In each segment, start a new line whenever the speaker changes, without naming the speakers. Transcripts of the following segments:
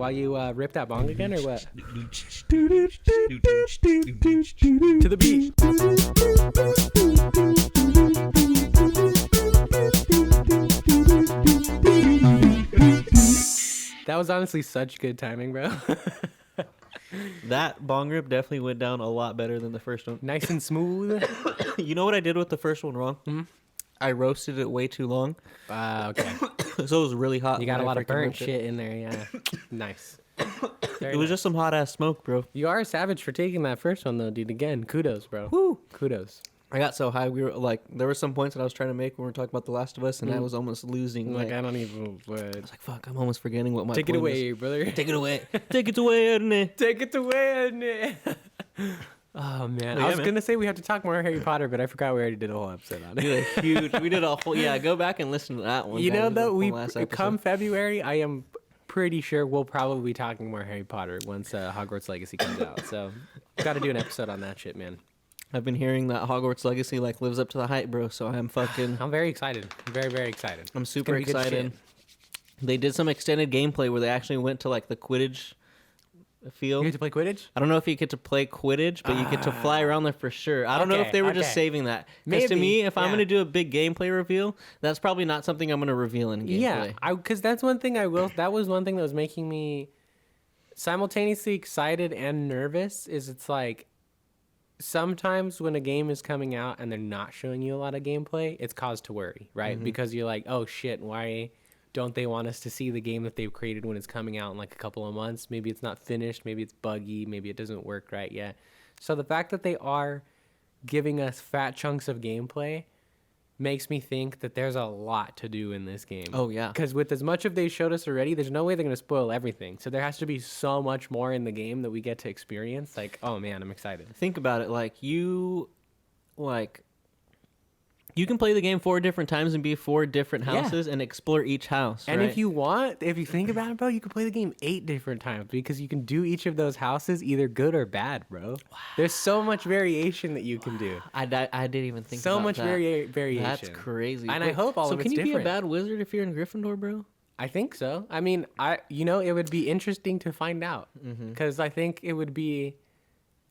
while you rip that bong again, or what? To the beat. That was honestly such good timing, bro.
That bong rip definitely went down a lot better than the first one.
Nice and smooth.
You know what I did with the first one wrong?
Hmm?
I roasted it way too long.
Okay.
So it was really hot.
You got a lot of burnt
ripped it.
shit in there, yeah. Nice.
It was just some hot ass smoke, bro.
You are a savage for taking that first one, though, dude. Again, kudos, bro.
Woo.
Kudos.
I got so high. We were like, there were some points that I was trying to make when we were talking about The Last of Us, and I was almost losing.
Like, I don't even.
I was like, fuck, I'm almost forgetting what my
Take it
point
away,
is.
brother.
Take it away. Take it away, Edna.
Take it away, Edna. Oh, man.
Well,
I was
man.
going to say we have to talk more Harry Potter, but I forgot we already did a whole episode on it.
We did a whole, go back and listen to that one.
You know,
guys,
though,
the
we
last episode.
come February, I am pretty sure we'll probably be talking more Harry Potter once Hogwarts Legacy comes out. So, got to do an episode on that shit, man.
I've been hearing that Hogwarts Legacy like lives up to the hype, bro. So I'm fucking.
I'm very excited. Very, very excited.
I'm super
It's gonna be good
excited. They did some extended gameplay where they actually went to like the Quidditch field.
You get to play Quidditch?
I don't know if you get to play Quidditch, but you get to fly around there for sure. I don't know if they were just saving that. Because to
Maybe,
me, if I'm
yeah.
going to do a big gameplay reveal, that's probably not something I'm going to reveal in gameplay.
Yeah, because that's one thing I will. That was one thing that was making me simultaneously excited and nervous. Is it's like sometimes when a game is coming out and they're not showing you a lot of gameplay, it's cause to worry, right? Because you're like, oh shit, why don't they want us to see the game that they've created when it's coming out in like a couple of months? Maybe it's not finished, maybe it's buggy, maybe it doesn't work right yet. So the fact that they are giving us fat chunks of gameplay makes me think that there's a lot to do in this game.
Oh, yeah.
Because with as much of they showed us already, there's no way they're going to spoil everything. So there has to be so much more in the game that we get to experience. Like, oh man, I'm excited.
Think about it. You can play the game 4 different times and be 4 different houses and explore each house.
And
right?
if you think about it, bro, you can play the game 8 different times because you can do each of those houses either good or bad, bro. Wow. There's so much variation that you can do.
I didn't even think
So
about
much
that.
variation.
That's crazy.
And I hope all
so
of it's
can you
different.
be a bad wizard if you're in Gryffindor, bro?
I think so. I mean, it would be interesting to find out because I think it would be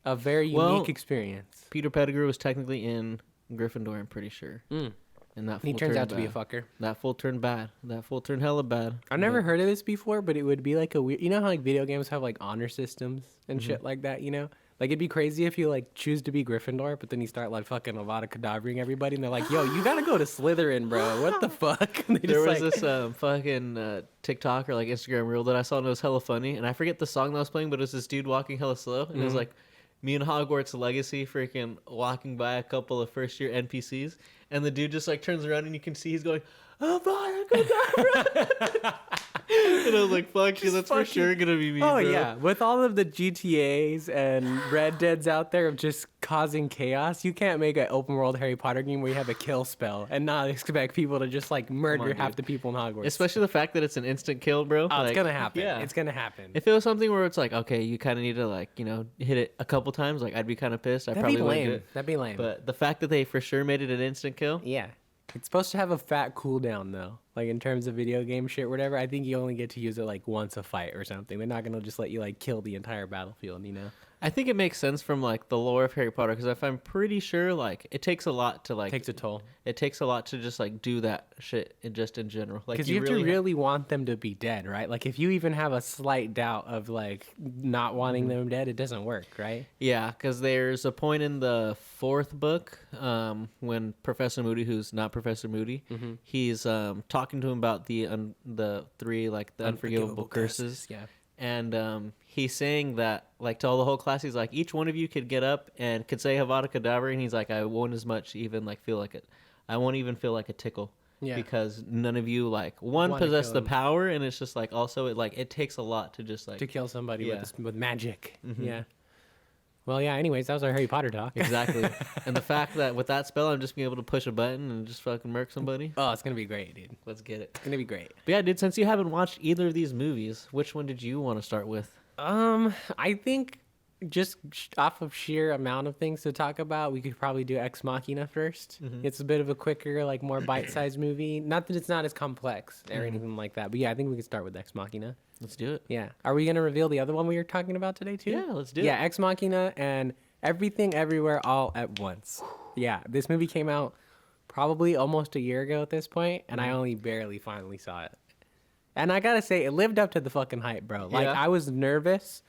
a very unique experience.
Peter Pettigrew was technically in Gryffindor, I'm pretty sure. And that
He
fool
turns
turned
out to be a
bad.
fucker.
That fool turned bad. That fool turned hella bad.
I've never heard of this before, but it would be like a weird. You know how like video games have like honor systems and shit like that. You know, like it'd be crazy if you like choose to be Gryffindor, but then you start like fucking Avada Kedavraing everybody, and they're like, "Yo, you gotta go to Slytherin, bro. What the fuck?" And they
There
just,
was
like,
this fucking TikTok or like Instagram reel that I saw and it was hella funny. And I forget the song that was playing, but it was this dude walking hella slow. And it was like me and Hogwarts Legacy freaking walking by a couple of first year NPCs. And the dude just like turns around and you can see he's going, Avada Kedavra. And I was like, fuck you, that's for sure gonna be me,
oh
bro.
yeah, with all of the GTAs and Red Deads out there of just causing chaos, you can't make an open world Harry Potter game where you have a kill spell and not expect people to just like murder half the people in Hogwarts.
Especially the fact that it's an instant kill, bro.
Oh,
like,
it's gonna happen.
Yeah.
It's gonna happen.
If it was something where it's like, okay, you kind of need to like, hit it a couple times, like I'd be kind of pissed.
That'd
probably
be
wouldn't do
lame.
it.
That'd be lame.
But the fact that they for sure made it an instant kill.
Yeah. It's supposed to have a fat cooldown, though. Like, in terms of video game shit or whatever, I think you only get to use it, like, once a fight or something. They're not going to just let you, like, kill the entire battlefield, you know?
I think it makes sense from like the lore of Harry Potter because if I'm pretty sure like it takes a lot to like
Takes a toll.
It takes a lot to just like do that shit just in general. Like
Because you have to really want them to be dead, right? Like, if you even have a slight doubt of, like, not wanting them dead, it doesn't work, right?
Yeah, because there's a point in the 4th book when Professor Moody, who's not Professor Moody, he's talking to him about the 3 like the unforgivable curses.
Yeah.
And he's saying that, like, to all the whole class, he's like, each one of you could get up and could say Avada Kedavra, and he's like, I won't as much even, like, feel like it. I won't even feel like a tickle.
Yeah.
Because none of you, like, one,
Wanna
possess
kill
the
him.
power, and it's just, like, also, it takes a lot to just, like...
To kill somebody
Yeah.
with magic. Yeah. Well, yeah, anyways, that was our Harry Potter talk.
Exactly. And the fact that with that spell, I'm just being able to push a button and just fucking murk somebody.
Oh, it's going to be great, dude.
Let's get it.
It's going to be great.
But yeah, dude, since you haven't watched either of these movies, which one did you want to start with?
I think just off of sheer amount of things to talk about, we could probably do Ex Machina 1st. It's a bit of a quicker, like more bite-sized movie. Not that it's not as complex or anything like that, but yeah, I think we could start with Ex Machina.
Let's do it.
Yeah. Are we gonna reveal the other one we were talking about today too?
Yeah, let's do it.
Yeah, Ex Machina and Everything Everywhere All at Once. Yeah, this movie came out probably almost a year ago at this point, and I only barely finally saw it. And I gotta say, it lived up to the fucking hype, bro. Like,
Yeah.
I was nervous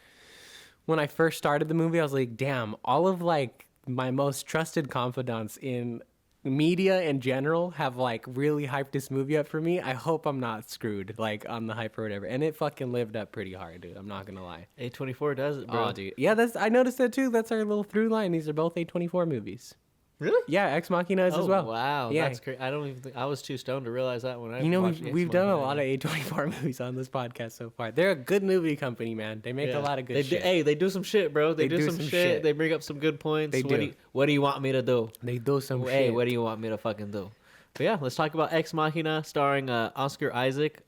when I first started the movie. I was like, damn, all of like my most trusted confidants in media in general have like really hyped this movie up for me. I hope I'm not screwed like on the hype or whatever. And it fucking lived up pretty hard, dude. I'm not gonna lie.
A24 does it, bro.
Oh, dude. Yeah, I noticed that too. That's our little through line. These are both A24 movies.
Really?
Yeah, Ex Machina is as well.
Wow,
Yeah.
that's great. I don't even think I was too stoned to realize that when I
You know,
watched
we've done a lot of A24 movies on this podcast so far. They're a good movie company, man. They make a lot of good shit.
Hey, they do some shit, bro. They do some shit.
shit.
They bring up some good points.
They do.
What do you want me to do?
They do some
Hey,
shit.
what do you want me to fucking do? But yeah, let's talk about Ex Machina, starring Oscar Isaac.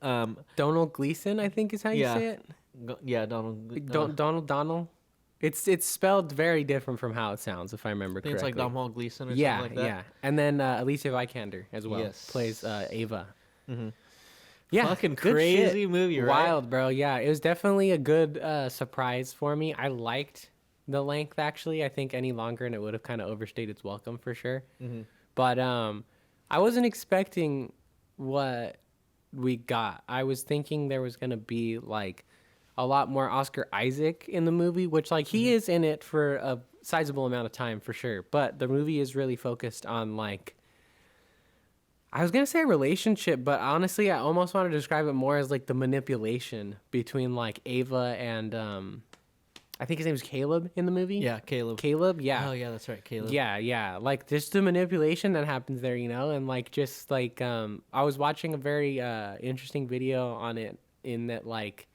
Donald Gleason, I think is how you
Yeah.
say it.
Donald.
Donald. It's spelled very different from how it sounds, if I remember
I think
correctly.
it's like Domhnall Gleeson or
Yeah,
something like that.
yeah. And then Alicia Vikander as well
Yes.
plays Ava.
Mhm.
Yeah,
Fucking
good
crazy
shit.
movie, right?
Wild, bro. Yeah, it was definitely a good surprise for me. I liked the length actually. I think any longer and it would have kind of overstayed its welcome for sure.
Mm-hmm.
But I wasn't expecting what we got. I was thinking there was gonna be like a lot more Oscar Isaac in the movie, which like he is in it for a sizable amount of time for sure. But the movie is really focused on like, I was gonna say a relationship, but honestly, I almost want to describe it more as like the manipulation between like Ava and I think his name is Caleb in the movie.
Yeah, Caleb.
Caleb, yeah.
Oh yeah, that's right, Caleb.
Yeah. Like just the manipulation that happens there, you know, and like just like I was watching a very interesting video on it in that like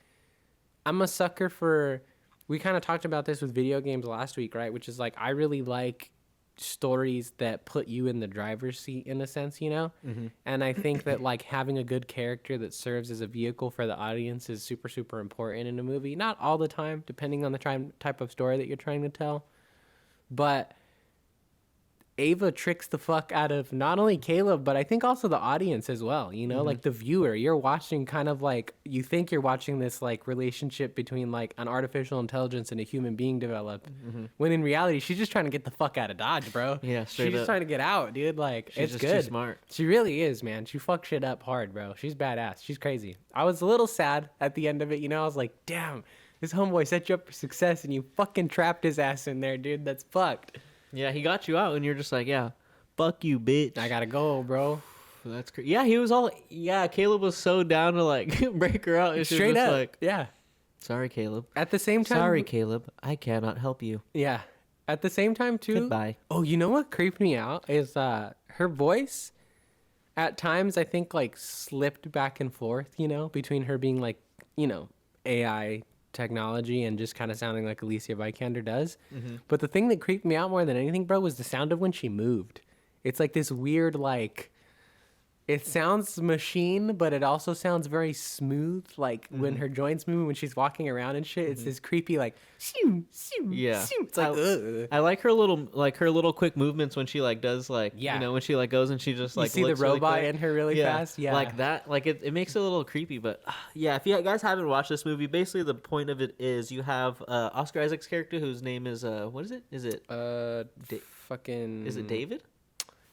I'm a sucker for, we kind of talked about this with video games last week, right? Which is like I really like stories that put you in the driver's seat in a sense, you know?
Mm-hmm.
And I think that like having a good character that serves as a vehicle for the audience is super, super important in a movie. Not all the time, depending on the type of story that you're trying to tell. But Ava tricks the fuck out of not only Caleb, but I think also the audience as well. You know, like the viewer, you're watching kind of like, you think you're watching this like relationship between like an artificial intelligence and a human being develop. When in reality, she's just trying to get the fuck out of Dodge, bro.
Yeah, straight
She's just
up.
trying to get out, dude. Like,
She's
it's
just
good.
too smart.
She really is, man. She fucked shit up hard, bro. She's badass. She's crazy. I was a little sad at the end of it, you know? I was like, damn, this homeboy set you up for success and you fucking trapped his ass in there, dude. That's fucked.
Yeah, he got you out, and you're just like, yeah, fuck you, bitch.
I gotta go, bro.
That's crazy. Yeah, he was all. Yeah, Caleb was so down to like break her out. And she was
Straight
just
up.
like,
Yeah.
sorry, Caleb.
At the same time.
Sorry, Caleb. I cannot help you.
Yeah. At the same time, too.
Goodbye.
Oh, you know what creeped me out is her voice. At times, I think like slipped back and forth, you know, between her being like, you know, AI technology and just kind of sounding like Alicia Vikander does. But the thing that creeped me out more than anything, bro, was the sound of when she moved. It's like this weird, like, it sounds machine, but it also sounds very smooth. Like when her joints move, when she's walking around and shit, it's this creepy, like, shoo, shoo,
Yeah.
shoo. It's like, ugh.
I like her little quick movements when she like does like
Yeah.
you know when she like goes and she just
You
like
see the
looks really
robot
quick.
in her really fast? Yeah.
like that, like it makes it a little creepy. But yeah, if you guys haven't watched this movie, basically the point of it is you have Oscar Isaac's character whose name is what is it? Is it
fucking.
is it David?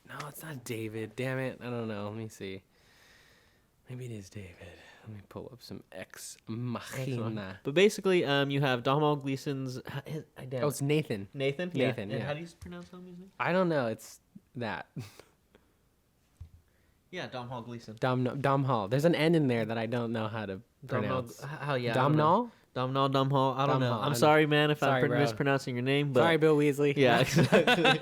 No, it's not David. Damn it. I don't know. Let me see. Maybe it is David. Let me pull up some Ex Machina.
But basically, you have Domhnall Gleeson's.
Oh, it's Nathan.
Nathan.
Nathan,
And
yeah.
how do you pronounce his name?
I don't know. It's that.
Yeah, Domhnall Gleeson.
Dom Hall. There's an N in there that I don't know how to pronounce.
How yeah? I don't know.
Domhnall?
Domhnall. I don't know.
Domhnall.
I'm sorry, man, if
Sorry,
I'm
bro.
mispronouncing your name. But
Sorry, Bill Weasley.
yeah, exactly.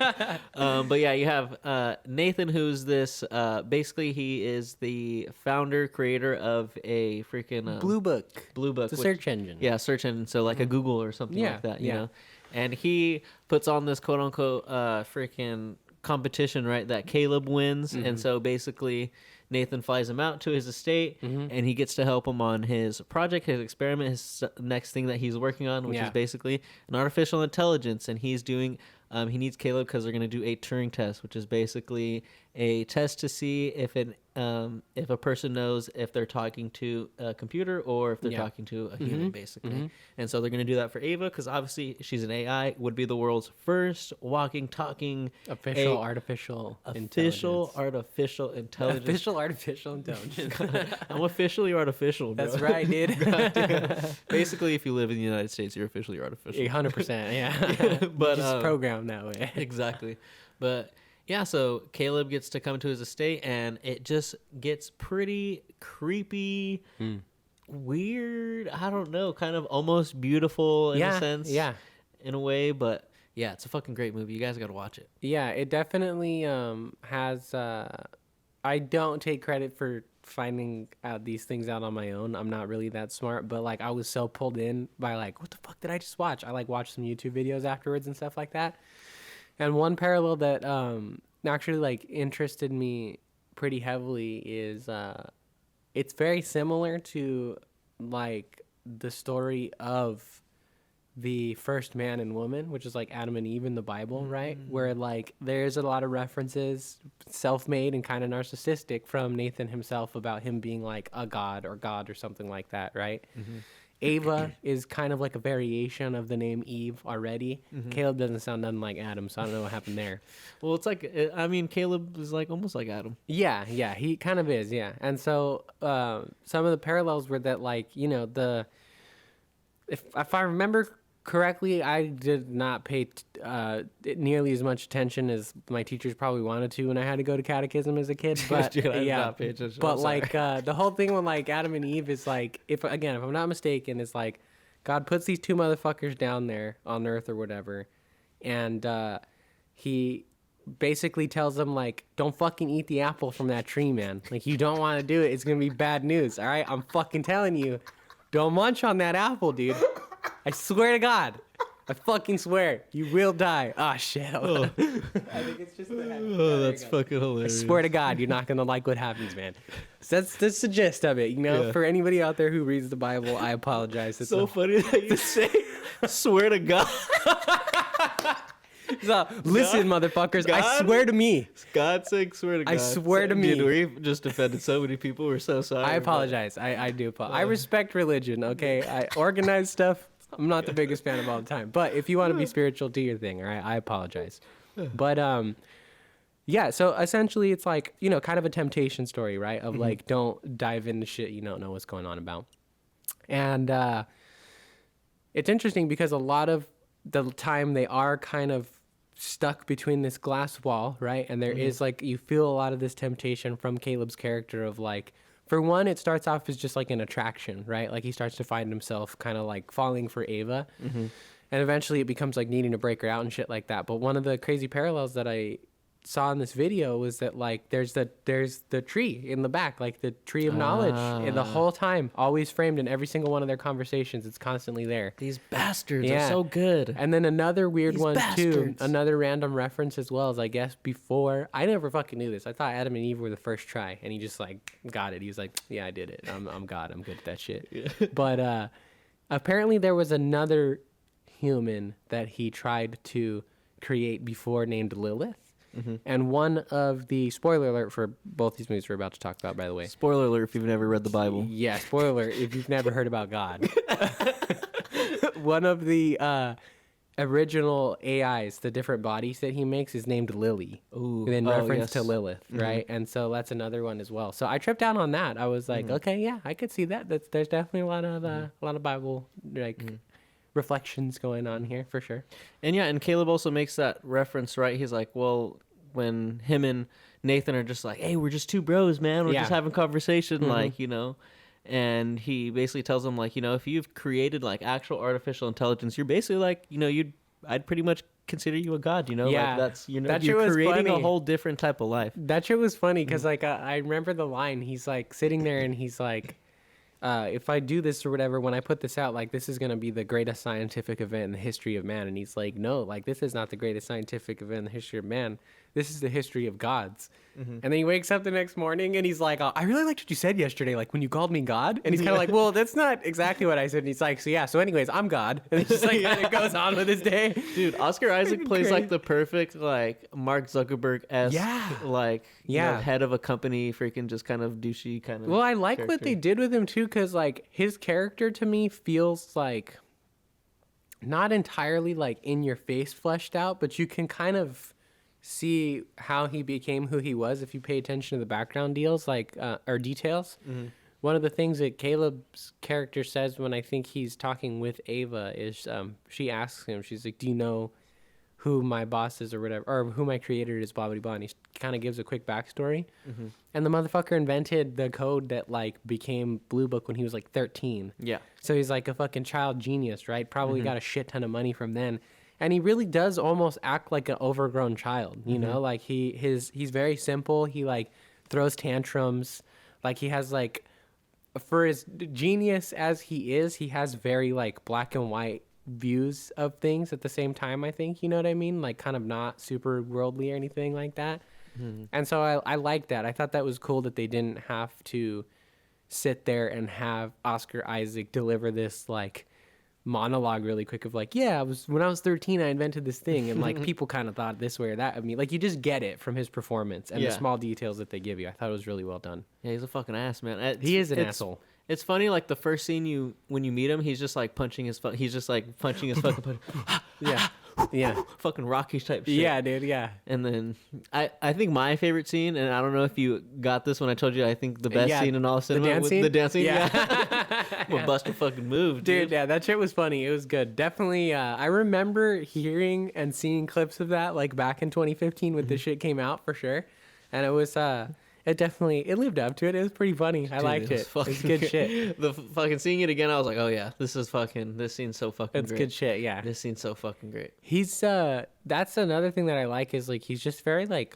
But yeah, you have Nathan, who's this. Basically, he is the founder, creator of a freaking
Blue Book.
Blue Book,
It's a search engine.
Yeah, search engine. So like a Google or something
Yeah,
like that. You
yeah.
know, and he puts on this quote unquote freaking competition, right, that Caleb wins. And so basically Nathan flies him out to his estate, and he gets to help him on his project, his experiment, his next thing that he's working on, which is basically an artificial intelligence. And he's doing he needs Caleb because they're going to do a Turing test, which is basically a test to see if a person knows if they're talking to a computer or if they're talking to a human, basically. And so they're going to do that for Ava because obviously she's an AI, would be the world's first walking, talking
artificial intelligence.
Artificial intelligence.
Official artificial intelligence.
I'm officially artificial, bro.
That's right, dude.
God, dude. Basically, if you live in the United States, you're officially artificial.
100%, yeah.
But
just programmed that way.
Exactly. But yeah, so Caleb gets to come to his estate, and it just gets pretty creepy, weird. I don't know, kind of almost beautiful in a sense. Yeah. In a way, but yeah, it's a fucking great movie. You guys got to watch it.
Yeah, it definitely has. I don't take credit for finding out these things out on my own. I'm not really that smart, but like I was so pulled in by like, what the fuck did I just watch? I like watched some YouTube videos afterwards and stuff like that. And one parallel that actually like interested me pretty heavily is it's very similar to like the story of the first man and woman, which is like Adam and Eve in the Bible, right? Where like there's a lot of references, self-made and kind of narcissistic, from Nathan himself about him being like a god or something like that, right? Ava is kind of like a variation of the name Eve already. Caleb doesn't sound nothing like Adam, so I don't know what happened there.
Well, it's like, I mean, Caleb is like almost like Adam.
Yeah, he kind of is, yeah. And so some of the parallels were that, like, you know, if I remember correctly, I did not pay nearly as much attention as my teachers probably wanted to when I had to go to catechism as a kid. But
Dude, I did not pay attention.
But like the whole thing with like Adam and Eve is like, if I'm not mistaken, it's like God puts these two motherfuckers down there on earth or whatever, and he basically tells them like, don't fucking eat the apple from that tree, man. Like, you don't want to do it. It's gonna be bad news. All right, I'm fucking telling you, don't munch on that apple, dude. I swear to God. I fucking swear. You will die. Oh, shit. I think it's just that.
Oh, that's fucking hilarious.
I swear to God, you're not going to like what happens, man. So that's the gist of it, you know? Yeah. For anybody out there who reads the Bible, I apologize. It's
so funny that you say, swear to God.
So, listen, motherfuckers, God? I swear to me.
God's saying swear to God.
I swear to me.
Dude, we've just offended so many people. We're so sorry.
I apologize. I do apologize. I respect religion, okay? I organize stuff. I'm not the biggest fan of all the time. But if you want to be spiritual, do your thing, all right? I apologize. But, yeah, so essentially it's like, you know, kind of a temptation story, right? Of like, don't dive into shit you don't know what's going on about. And it's interesting because a lot of the time they are kind of stuck between this glass wall, right? And there is like, you feel a lot of this temptation from Caleb's character of like, for one, it starts off as just like an attraction, right? Like he starts to find himself kind of like falling for Ava. And eventually it becomes like needing to break her out and shit like that. But one of the crazy parallels that I saw in this video was that like there's the tree in the back, like the tree of knowledge, and the whole time, always framed in every single one of their conversations. It's constantly there.
These bastards are so good.
And then another weird one too, another random reference as well, is I guess before, I never fucking knew this. I thought Adam and Eve were the first try, and he just like got it. He was like, yeah, I did it. I'm God. I'm good at that shit. Yeah. But apparently there was another human that he tried to create before named Lilith. And one of the, spoiler alert for both these movies we're about to talk about, by the way.
Spoiler alert if you've never read the Bible.
Yeah, spoiler alert if you've never heard about God. One of the original AIs, the different bodies that he makes, is named Lily.
Ooh,
in reference to Lilith, right? And so that's another one as well. So I tripped down on that. I was like, okay, yeah, I could see that. There's definitely a lot of Bible like reflections going on here for sure.
And Caleb also makes that reference, right? He's like, well, when him and Nathan are just like, hey, we're just two bros, man. We're just having conversation, like, you know. And he basically tells them, like, you know, if you've created like actual artificial intelligence, you're basically like, you know, I'd pretty much consider you a god, you know.
Yeah,
like that's, you know,
that
you're creating
funny.
A whole different type of life.
That shit was funny because like I remember the line. He's like sitting there and he's like, if I do this or whatever, when I put this out, like, this is going to be the greatest scientific event in the history of man. And he's like, no, like, this is not the greatest scientific event in the history of man. this is the history of gods. And then he wakes up the next morning and he's like, I really liked what you said yesterday, like when you called me God. And he's kind of like, well, that's not exactly what I said. And he's like, so anyways, I'm God. And he just like kind of goes on with his day.
Dude, Oscar Isaac plays
Crazy.
like the perfect like Mark Zuckerberg-esque like head of a company, freaking just kind of douchey kind of.
Well, I like
character.
what they did with him too, because like his character to me feels like not entirely like in your face fleshed out, but you can kind of see how he became who he was if you pay attention to the background deals like or details. One of the things that Caleb's character says when I think he's talking with Ava is she asks him, she's like, do you know who my boss is or whatever, or who my creator is, blah blah blah, and he kind of gives a quick backstory. And the motherfucker invented the code that like became Blue Book when he was like 13.
Yeah.
So he's like a fucking child genius, right? Probably got a shit ton of money from then. And he really does almost act like an overgrown child, you know? Like he's very simple. He like throws tantrums. Like he has like, for as genius as he is, he has very like black and white views of things at the same time, I think, you know what I mean? Like kind of not super worldly or anything like that. And so I like that. I thought that was cool that they didn't have to sit there and have Oscar Isaac deliver this like monologue really quick of like, yeah, when I was 13 I invented this thing and like people kind of thought this way or that of me. Like you just get it from his performance and the small details that they give you. I thought it was really well done.
Yeah, he's a fucking ass, man.
He is an asshole.
It's funny, like the first scene when you meet him, he's just like punching his fucking
Yeah.
fucking Rocky type shit.
Yeah, dude, yeah.
And then I think my favorite scene, and I don't know if you got this when I told you, I think the best scene in all of cinema, the dance scene.
Yeah.
Well, bust a fucking move,
dude. Yeah, that shit was funny. It was good. Definitely. I remember hearing and seeing clips of that like back in 2015 when this shit came out for sure, and it was it lived up to it. It was pretty funny. I liked it. It was good shit.
The fucking seeing it again, I was like, oh yeah, this scene's so fucking
It's
great.
good shit, yeah.
This scene's so fucking great.
He's that's another thing that I like is like he's just very like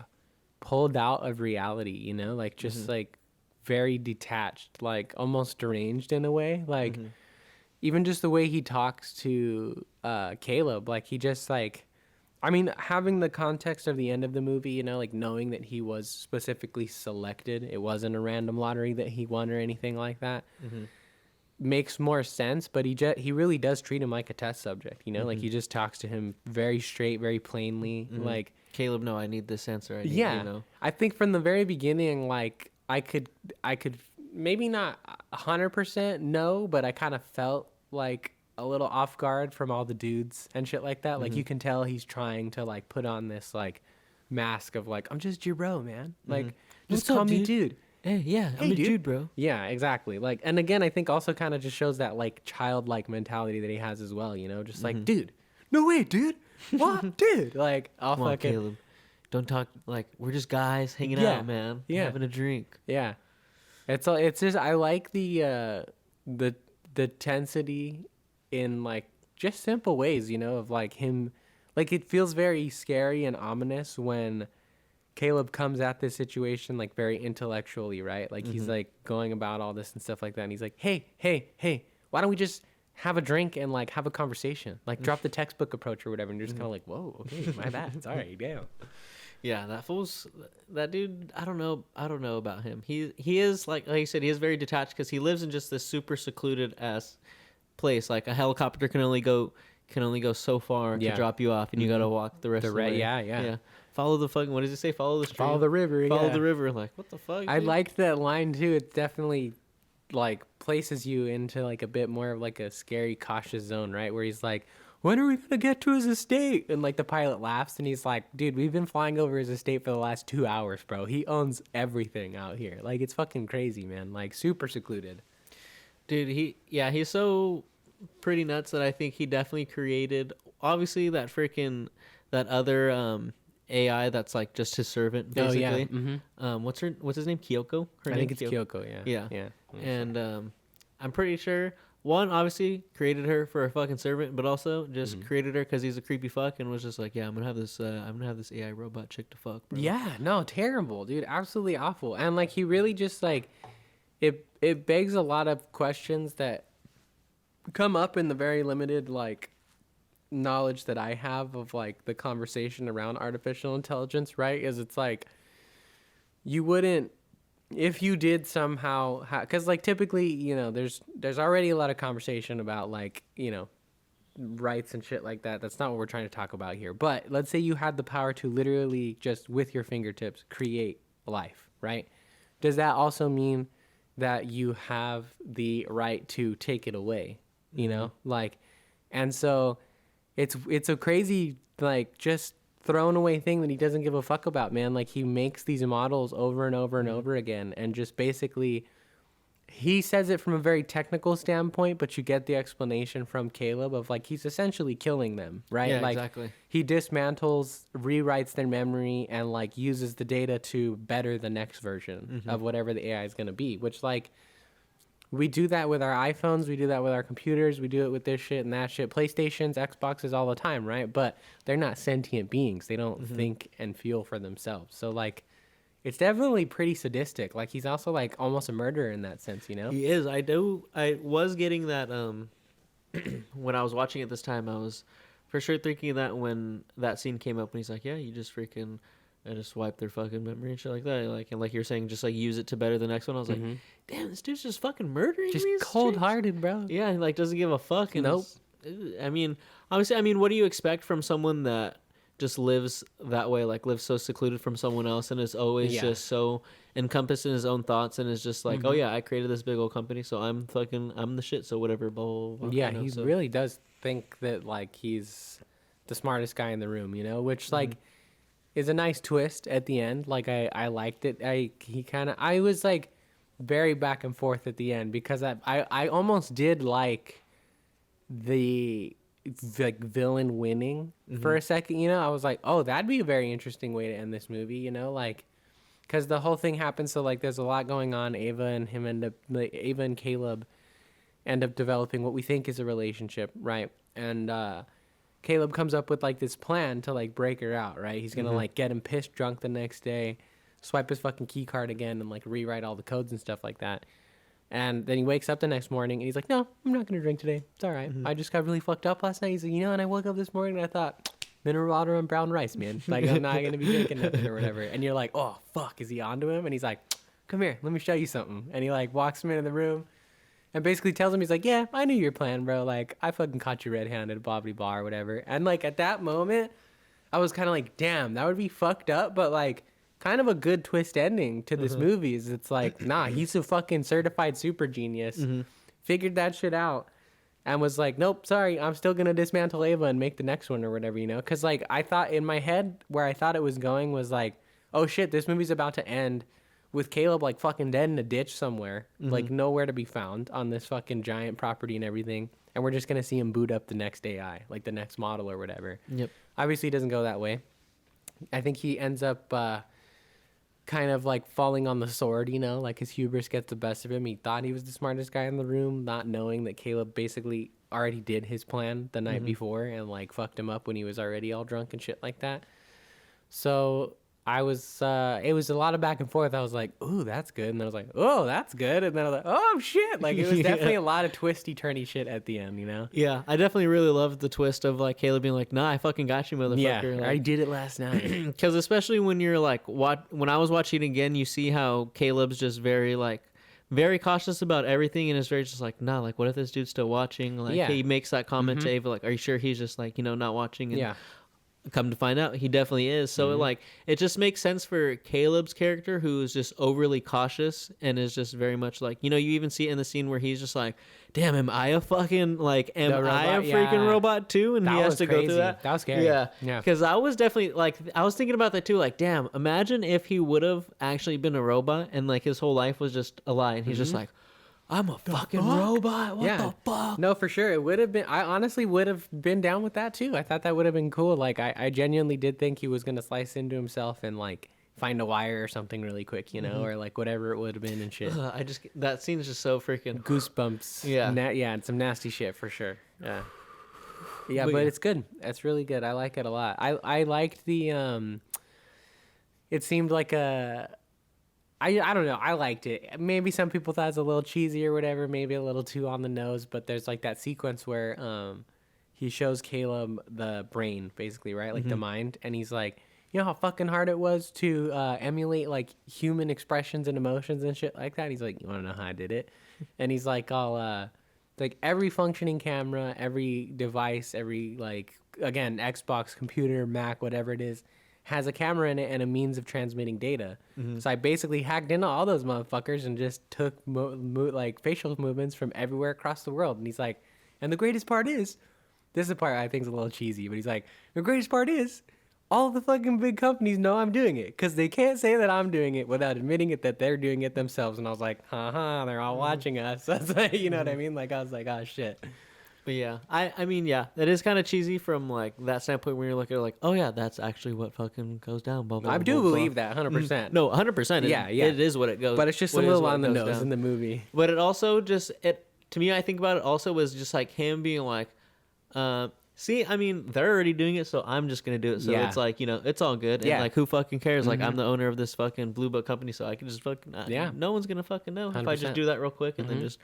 pulled out of reality, you know? Like just like very detached, like almost deranged in a way. Like even just the way he talks to Caleb, like he just like, I mean, having the context of the end of the movie, you know, like knowing that he was specifically selected, it wasn't a random lottery that he won or anything like that, makes more sense. But he really does treat him like a test subject, you know, like he just talks to him very straight, very plainly. Like,
Caleb, no, I need this answer. You know?
I think from the very beginning, like I could maybe not 100% no, but I kind of felt like a little off guard from all the dudes and shit like that. Like you can tell he's trying to like put on this like mask of like, I'm just your bro, man. Like just
What's
call
up,
me dude.
Hey, yeah, I'm a dude, bro.
Yeah, exactly. Like, and again, I think also kind of just shows that like childlike mentality that he has as well, you know, just like, dude, no way, dude. What? Dude? Like, I'll
Come on,
fucking
Caleb. Don't talk like we're just guys hanging out, man.
Yeah.
Having a drink.
Yeah. It's just I like the tensity in like just simple ways, you know, of like him, like it feels very scary and ominous when Caleb comes at this situation like very intellectually, right? Like he's like going about all this and stuff like that, and he's like, hey, why don't we just have a drink and like have a conversation, like drop the textbook approach or whatever, and you're just kind of like, whoa, okay, my bad, it's all right, damn.
Yeah, that dude. I don't know about him. He is like you said, he is very detached because he lives in just this super secluded ass place. Like a helicopter can only go so far to drop you off, and you gotta walk the rest of the way.
Yeah.
Follow the fucking. What does it say? Follow the stream.
Follow the river.
Follow
yeah.
the river. Like what the fuck?
I
dude?
liked that line too. It definitely like places you into like a bit more of like a scary, cautious zone, right? Where he's like, when are we gonna get to his estate? And like the pilot laughs and he's like, dude, we've been flying over his estate for the last 2 hours, bro. He owns everything out here. Like it's fucking crazy, man. Like super secluded.
Dude, he's so pretty nuts that I think he definitely created obviously that other AI that's like just his servant basically.
Oh, yeah. Mm-hmm.
What's his name? Kyoko?
I think it's Kyoko, yeah.
Yeah. And I'm pretty sure one obviously created her for a fucking servant, but also just created her because he's a creepy fuck and was just like, yeah, I'm gonna have this AI robot chick to fuck, bro.
Yeah, no, terrible, dude, absolutely awful. And like he really just like it begs a lot of questions that come up in the very limited like knowledge that I have of like the conversation around artificial intelligence, right? Is it's like you wouldn't if you did somehow because like typically there's already a lot of conversation about like rights and shit like that. That's not what we're trying to talk about here. But let's say you had the power to literally just with your fingertips create life, right? Does that also mean that you have the right to take it away? Like, and so it's a crazy like just thrown away thing that he doesn't give a fuck about, man. Like he makes these models over and over and over again, and just basically he says it from a very technical standpoint, but you get the explanation from Caleb of like he's essentially killing them, right?
Yeah,
like,
exactly.
He dismantles, rewrites their memory, and like uses the data to better the next version of whatever the AI is going to be. Which like we do that with our iPhones, we do that with our computers, we do it with this shit and that shit. PlayStations, Xboxes, all the time, right? But they're not sentient beings. They don't think and feel for themselves. So like it's definitely pretty sadistic. Like he's also like almost a murderer in that sense,
He is. I was getting that when I was watching it this time. I was for sure thinking that when that scene came up, and he's like, "Yeah, you just freaking, I just wipe their fucking memory and shit like that." Like and like you're saying, just like use it to better the next one. I was like, "Damn, this dude's just fucking murdering
Just
these
cold-hearted, bro.
Yeah, he like doesn't give a fuck. And
Nope.
I mean, obviously, what do you expect from someone that just lives that way, like lives so secluded from someone else and is always just so encompassed in his own thoughts and is just like, oh yeah, I created this big old company, so I'm the shit, so whatever, blah, blah, blah.
Yeah, he really does think that like he's the smartest guy in the room, which like is a nice twist at the end. Like I liked it. I was like very back and forth at the end because I almost did like the like villain winning for a second. I was like, oh, that'd be a very interesting way to end this movie, like because the whole thing happens, so like there's a lot going on. Ava and Caleb end up developing what we think is a relationship, right? And Caleb comes up with like this plan to like break her out, right? He's gonna like get him pissed drunk the next day, swipe his fucking key card again, and like rewrite all the codes and stuff like that. And then he wakes up the next morning and he's like, no, I'm not going to drink today. It's all right. I just got really fucked up last night. He's like, and I woke up this morning and I thought, mineral water and brown rice, man. Like, I'm not going to be drinking nothing or whatever. And you're like, oh, fuck, is he onto him? And he's like, come here, let me show you something. And he like walks him into the room and basically tells him, he's like, yeah, I knew your plan, bro. Like, I fucking caught you red-handed, blah, blah, blah, or whatever. And like at that moment, I was kind of like, damn, that would be fucked up. But like, kind of a good twist ending to this movie is it's like, nah, he's a fucking certified super genius, figured that shit out, and was like, nope, sorry, I'm still gonna dismantle Ava and make the next one or whatever, because like I thought in my head where I thought it was going was like, oh shit, this movie's about to end with Caleb like fucking dead in a ditch somewhere, like nowhere to be found on this fucking giant property and everything, and we're just gonna see him boot up the next AI, like the next model or whatever.
Yep.
Obviously it doesn't go that way. I think he ends up kind of like falling on the sword, like his hubris gets the best of him. He thought he was the smartest guy in the room, not knowing that Caleb basically already did his plan the night before and like fucked him up when he was already all drunk and shit like that. So it was a lot of back and forth. I was like, ooh, that's good. And then I was like, oh, that's good. And then I was like, oh shit. Like it was definitely a lot of twisty turny shit at the end,
Yeah, I definitely really loved the twist of like Caleb being like, nah, I fucking got you, motherfucker.
Yeah,
like,
I did it last night.
Because especially when you're like, when I was watching it again, you see how Caleb's just very cautious about everything, and is very just like, nah, like what if this dude's still watching? Like he makes that comment to Ava, like, are you sure he's just like, not watching? And come to find out, he definitely is. So it just makes sense for Caleb's character, who is just overly cautious and is just very much like, you even see it in the scene where he's just like, damn, am I a fucking like, am I a freaking robot too? And
that
he has to
crazy.
go through that.
That was scary.
Yeah. Because I was definitely like, I was thinking about that too. Like, damn, imagine if he would have actually been a robot and like his whole life was just a lie, and he's just like, I'm a fucking robot. What the fuck?
No, for sure. It would have been. I honestly would have been down with that too. I thought that would have been cool. Like, I genuinely did think he was gonna slice into himself and like find a wire or something really quick, or like whatever it would have been and shit.
That scene's just so freaking
goosebumps.
Yeah,
yeah, and some nasty shit for sure. Yeah, but it's good. It's really good. I like it a lot. I liked the It seemed like a. I don't know. I liked it. Maybe some people thought it was a little cheesy or whatever. Maybe a little too on the nose. But there's like that sequence where he shows Caleb the brain, basically, right? Like the mind. And he's like, you know how fucking hard it was to emulate like human expressions and emotions and shit like that? He's like, you want to know how I did it? And he's like, like every functioning camera, every device, every like, again, Xbox, computer, Mac, whatever it is, has a camera in it and a means of transmitting data. So I basically hacked into all those motherfuckers and just took like facial movements from everywhere across the world. And he's like, and the greatest part is, this is the part I think is a little cheesy, but he's like, the greatest part is, all the fucking big companies know I'm doing it because they can't say that I'm doing it without admitting it that they're doing it themselves. And I was like, haha, they're all watching us. That's like, you know what I mean? Like, I was like, oh shit.
But yeah, I mean, yeah, that is kind of cheesy from like that standpoint when you're looking at like, oh yeah, that's actually what fucking goes down. Blah, blah,
I
blah,
do
blah,
believe
blah.
that 100%.
No, 100%.
Yeah.
It is what it goes.
But it's just a
what is
little
what
on the
goes
nose
down.
in the movie.
But it also just to me, I think about it also was just like him being like, see, I mean, they're already doing it, so I'm just gonna do it. So
Yeah.
it's like, you know, it's all good. And
Yeah.
like, who fucking cares? Like, I'm the owner of this fucking Blue Book company, so I can just fucking
Yeah.
no one's gonna fucking know if I
100%.
just do that real quick and then just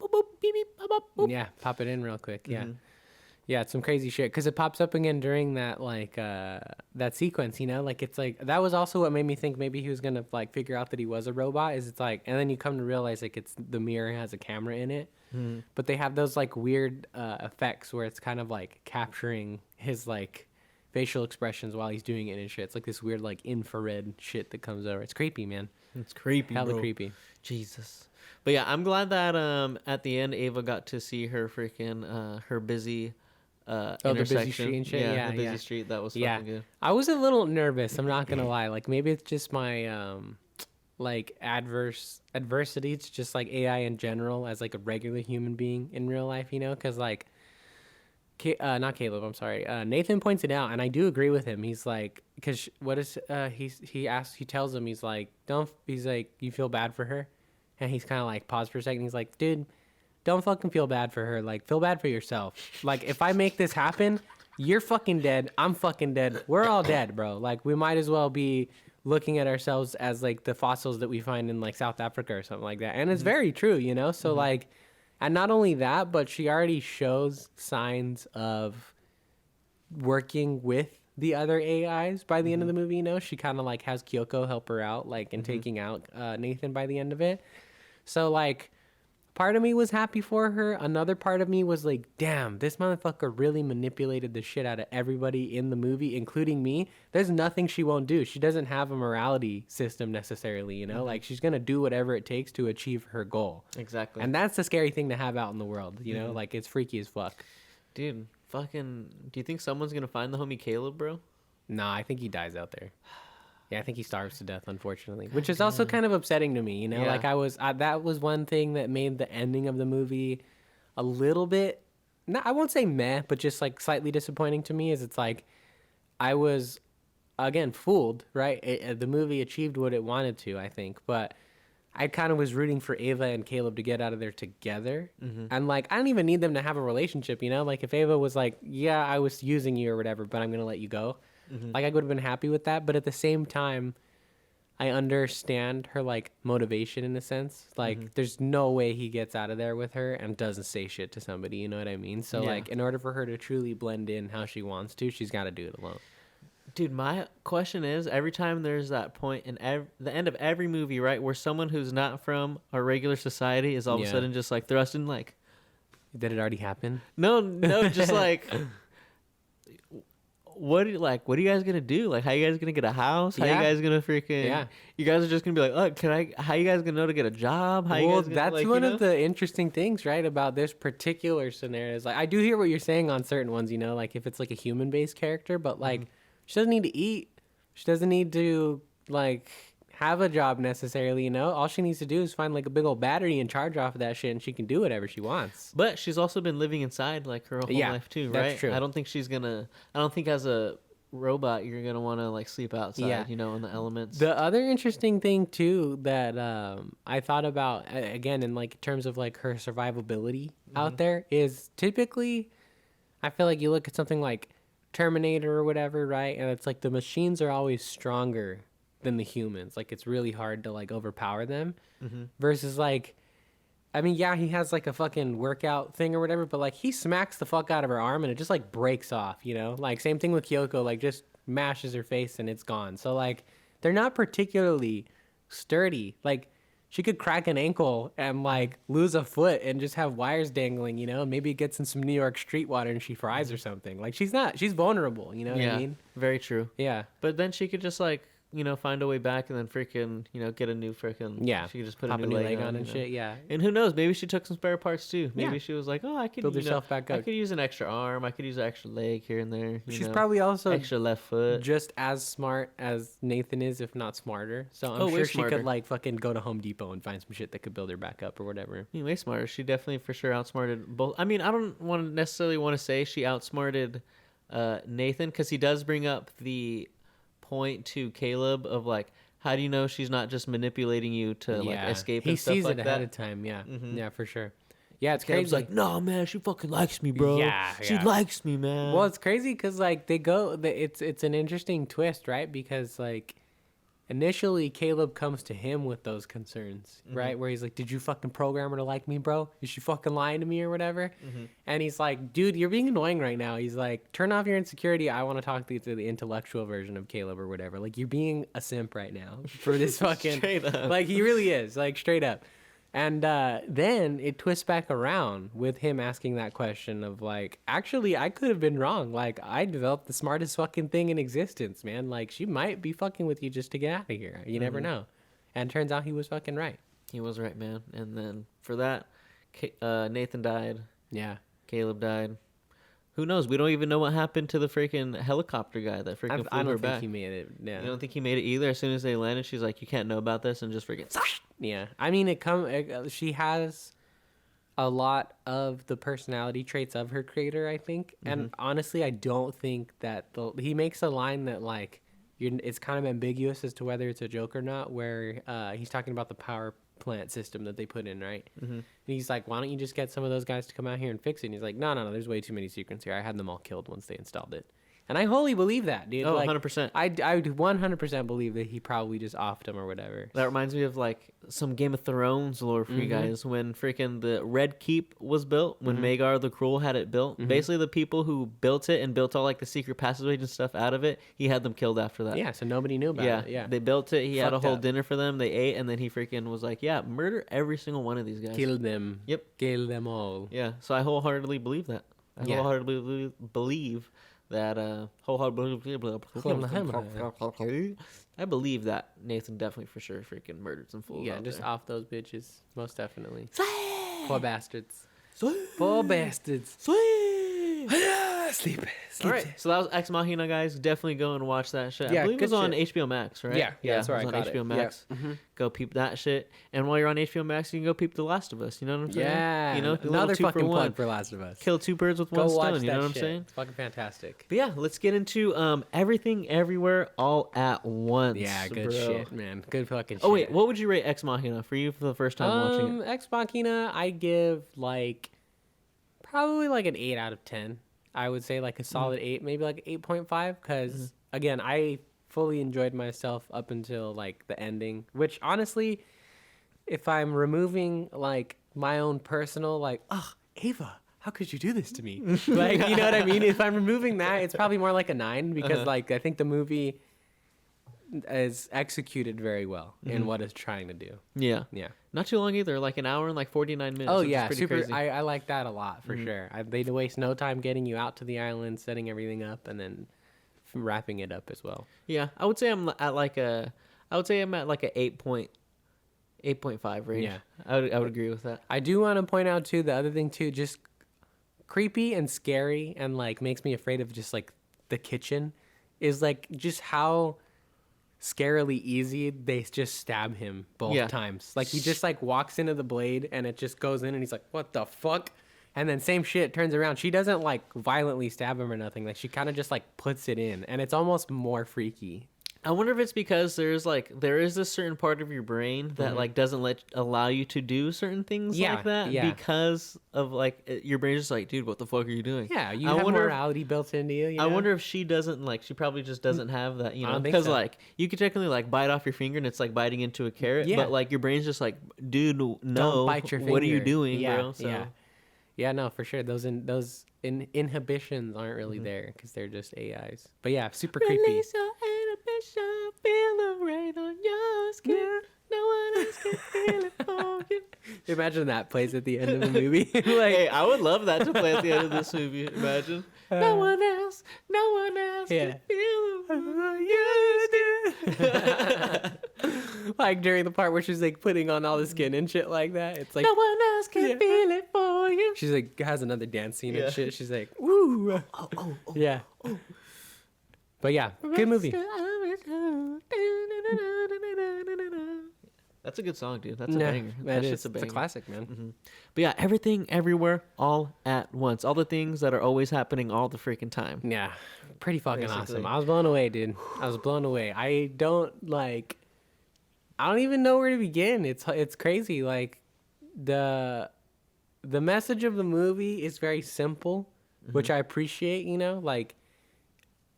boop boop beep beep boop boop. Boop.
Yeah, pop it in real quick. Yeah. Yeah, it's some crazy shit because it pops up again during that like that sequence, you know, like it's like that was also what made me think maybe he was gonna like figure out that he was a robot. Is it's like, and then you come to realize like it's the mirror has a camera in it, but they have those like weird effects where it's kind of like capturing his like facial expressions while he's doing it and shit. It's like this weird like infrared shit that comes over. It's creepy, man.
It's creepy,
Hella
bro.
creepy.
Jesus. But yeah, I'm glad that at the end Ava got to see her freaking her busy
the busy
intersection.
street and shit? Yeah,
the busy
yeah.
street. That was
Yeah,
fucking good.
I was a little nervous. I'm not gonna lie. Like maybe it's just my like adversity. It's just like AI in general as like a regular human being in real life, you know? Because like, not Caleb. I'm sorry. Nathan points it out, and I do agree with him. He's like, because what is he tells him, he's like, he's like, you feel bad for her, and he's kind of like paused for a second. He's like, dude, don't fucking feel bad for her. Like, feel bad for yourself. Like, if I make this happen, you're fucking dead. I'm fucking dead. We're all dead, bro. Like, we might as well be looking at ourselves as, like, the fossils that we find in, like, South Africa or something like that. And it's very true, you know? So, like, and not only that, but she already shows signs of working with the other AIs by the end of the movie, you know? She kind of, like, has Kyoko help her out, like, in taking out Nathan by the end of it. So, like, part of me was happy for her. Another part of me was like, damn, this motherfucker really manipulated the shit out of everybody in the movie, including me. There's nothing she won't do. She doesn't have a morality system necessarily, you know? Like, she's going to do whatever it takes to achieve her goal.
Exactly.
And that's the scary thing to have out in the world, you know? Like, it's freaky as fuck.
Dude, fucking, do you think someone's gonna find the homie Caleb, bro?
Nah, I think he dies out there. Yeah, I think he starves to death, unfortunately, which is also kind of upsetting to me. You know,
Yeah.
like that was one thing that made the ending of the movie a little bit, I won't say meh, but just like slightly disappointing to me. Is it's like I was again fooled, right? The movie achieved what it wanted to, I think, but I kind of was rooting for Ava and Caleb to get out of there together, and like I don't even need them to have a relationship. You know, like if Ava was like, "Yeah, I was using you or whatever, but I'm gonna let you go." Like, I would have been happy with that. But at the same time, I understand her, like, motivation in a sense. Like, there's no way he gets out of there with her and doesn't say shit to somebody. You know what I mean? So,
Yeah.
like, in order for her to truly blend in how she wants to, she's got to do it alone.
Dude, my question is, every time there's that point in the end of every movie, right, where someone who's not from our regular society is all of a
Yeah.
sudden just, like, thrust in, like...
Did it already happen?
No, just, like... What are you guys gonna do? Like, how you guys gonna get a house? How
Yeah.
you guys gonna freaking?
Yeah.
You guys are just gonna be like, how you guys gonna know to get a job? How you
Well,
guys gonna,
that's
like,
one
you know?
of the interesting things, right, about this particular scenario. Is like, I do hear what you're saying on certain ones, you know, like if it's like a human-based character, but like she doesn't need to eat. She doesn't need to like have a job necessarily, you know. All she needs to do is find like a big old battery and charge off of that shit, and she can do whatever she wants.
But she's also been living inside like her whole
Yeah,
life too,
that's
right?
true.
I don't think as a robot you're gonna want to like sleep outside,
Yeah.
you know, in the elements.
The other interesting thing too that I thought about again in like terms of like her survivability out there is typically, I feel like you look at something like Terminator or whatever, right? And it's like the machines are always stronger than the humans. Like it's really hard to like overpower them. Versus like I mean, yeah, he has like a fucking workout thing or whatever, but like he smacks the fuck out of her arm and it just like breaks off, you know? Like same thing with Kyoko, like just mashes her face and it's gone. So like they're not particularly sturdy. Like she could crack an ankle and like lose a foot and just have wires dangling, you know? Maybe it gets in some New York street water and she fries or something. Like she's vulnerable, you know what I mean?
Very true.
Yeah.
But then she could just like, you know, find a way back and then freaking, you know, get a new freaking.
Yeah.
She could just put
Pop
a new leg on
and
you know.
shit, yeah.
And who knows? Maybe she took some spare parts too. Maybe
Yeah.
she was like, oh, I could
Build
you
herself
know,
back
I
up.
could use an extra arm. I could use an extra leg here and there.
She's
know,
probably also
extra left foot.
just as smart as Nathan is, if not smarter. So I'm
way
sure she
smarter.
could like fucking go to Home Depot and find some shit that could build her back up or whatever.
Way smarter. She definitely for sure outsmarted both. I mean, I don't want to necessarily want to say she outsmarted Nathan because he does bring up the point to Caleb of like, how do you know she's not just manipulating you to like escape and stuff like that?
He sees it ahead of time. Yeah, yeah, for sure. Yeah, it's
Caleb's
crazy.
like, no, man, she fucking likes me, bro.
Yeah,
she likes me, man.
Well, it's crazy because like it's an interesting twist, right? Because like initially Caleb comes to him with those concerns, right? Where he's like, did you fucking program her to like me, bro? Is she fucking lying to me or whatever? And he's like, dude, you're being annoying right now. He's like, turn off your insecurity. I want to talk to the intellectual version of Caleb or whatever. Like, you're being a simp right now for this fucking...
Straight up.
Like, he really is. Like, straight up. And then it twists back around with him asking that question of like, actually, I could have been wrong. Like, I developed the smartest fucking thing in existence, man. Like, she might be fucking with you just to get out of here. You never know. And turns out he was fucking right.
He was right, man. And then for that, Nathan died.
Yeah.
Caleb died. Who knows? We don't even know what happened to the freaking helicopter guy that freaking
I
flew her
don't think
back.
he made it. Yeah.
You don't think he made it either? As soon as they landed, she's like, you can't know about this, and just freaking...
Yeah, I mean, she has a lot of the personality traits of her creator, I think. And honestly, I don't think that he makes a line that like it's kind of ambiguous as to whether it's a joke or not. Where he's talking about the power plant system that they put in, right? And he's like, "Why don't you just get some of those guys to come out here and fix it?" And he's like, "No, there's way too many secrets here. I had them all killed once they installed it." And I wholly believe that, dude.
Oh,
like,
100%.
I 100% believe that he probably just offed him or whatever.
That reminds me of like some Game of Thrones lore for you guys when freaking the Red Keep was built, when Magar the Cruel had it built. Basically, the people who built it and built all like the secret passageways and stuff out of it, he had them killed after that.
Yeah, so nobody knew about it. Yeah,
They built it. He had a
Fucked
whole
up.
dinner for them. They ate, and then he freaking was like, yeah, murder every single one of these guys.
Kill them.
Yep.
Kill them all.
Yeah, so I wholeheartedly believe that. I
Yeah.
wholeheartedly believe that I believe that Nathan definitely for sure freaking murdered some fools.
Yeah,
out
just
there.
off those bitches. Most definitely. Poor bastards. Poor bastards. Sleep.
All right, so that was Ex Machina, guys. Definitely go and watch that shit.
Yeah,
I believe it
good
was on
shit.
HBO Max, right?
Yeah, that's where
it
I
was on
caught it.
HBO
Yeah.
Max. Go peep that shit. And while you're on HBO Max, you can go peep The Last of Us. You know what I'm saying?
Yeah.
You know, do a
another
little 2 for
fucking
1.
plug for Last of Us.
Kill 2 birds with
Go
one
watch
stone. You
that
know what I'm
shit.
saying?
It's fucking fantastic.
But yeah, let's get into Everything Everywhere All at Once.
Yeah, good
bro.
shit, man. Good fucking shit.
Oh wait, what would you rate Ex Machina for you for the first time watching it?
Ex Machina, I give like probably like an 8 out of 10. I would say like a solid 8, maybe like 8.5, because again, I fully enjoyed myself up until like the ending, which honestly, if I'm removing like my own personal like, oh, Ava, how could you do this to me? Like, you know what I mean? If I'm removing that, it's probably more like a 9, because like I think the movie is executed very well in what it's trying to do.
Yeah.
Yeah.
Not too long either, like an hour and like 49 minutes.
Oh
which is
yeah,
pretty
super.
crazy.
I like that a lot for sure. They waste no time getting you out to the island, setting everything up, and then wrapping it up as well.
Yeah, I would say I'm at like a 8.5 range.
Yeah.
I would agree with that.
I do want to point out too, the other thing too, just creepy and scary and like makes me afraid of just like the kitchen, is like just how scarily easy they just stab him both times. Like he just like walks into the blade and it just goes in and he's like, what the fuck? And then same shit, turns around. She doesn't like violently stab him or nothing. Like she kind of just like puts it in, and it's almost more freaky.
I wonder if it's because there is a certain part of your brain that like doesn't allow you to do certain things
Yeah,
like that
yeah.
because of like your brain's just like, dude, what the fuck are you doing?
Yeah, you
I
have
wonder if-
morality built into you.
I wonder if she doesn't like. She probably just doesn't have that, you
I
know.
don't think
Because
so.
like you could technically like bite off your finger and it's like biting into a carrot,
Yeah.
but like your brain's just like, dude, no,
Don't bite your finger.
what are you doing,
yeah,
bro? So
Yeah, yeah, no, for sure. Those inhibitions aren't really there because they're just AIs. But yeah, super creepy.
release your inhibition, feel the rain on your skin. No one else can feel it for you.
Imagine that plays at the end of the movie. like,
Hey, I would love that to play at the end of this movie. Imagine. No one else
Yeah.
can feel it.
like during the part where she's like putting on all the skin and shit like that. It's like
No one else can
Yeah.
feel it for you.
she's like has another dance scene
Yeah.
and shit. She's like, woo. Yeah. But yeah, good movie.
That's a good song, dude. That's a
Yeah,
banger.
that
That
is.
shit's a
It's a
banger.
classic, man.
But yeah, everything, everywhere, all at once. All the things that are always happening all the freaking time.
Yeah, pretty fucking
Basically.
awesome. I was blown away, dude. I was blown away. I don't even know where to begin. It's crazy. Like the message of the movie is very simple, which I appreciate. You know, like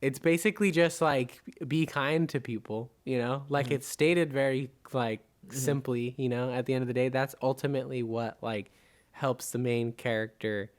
it's basically just like be kind to people. You know, like it's stated very like simply. You know, at the end of the day, that's ultimately what like helps the main character.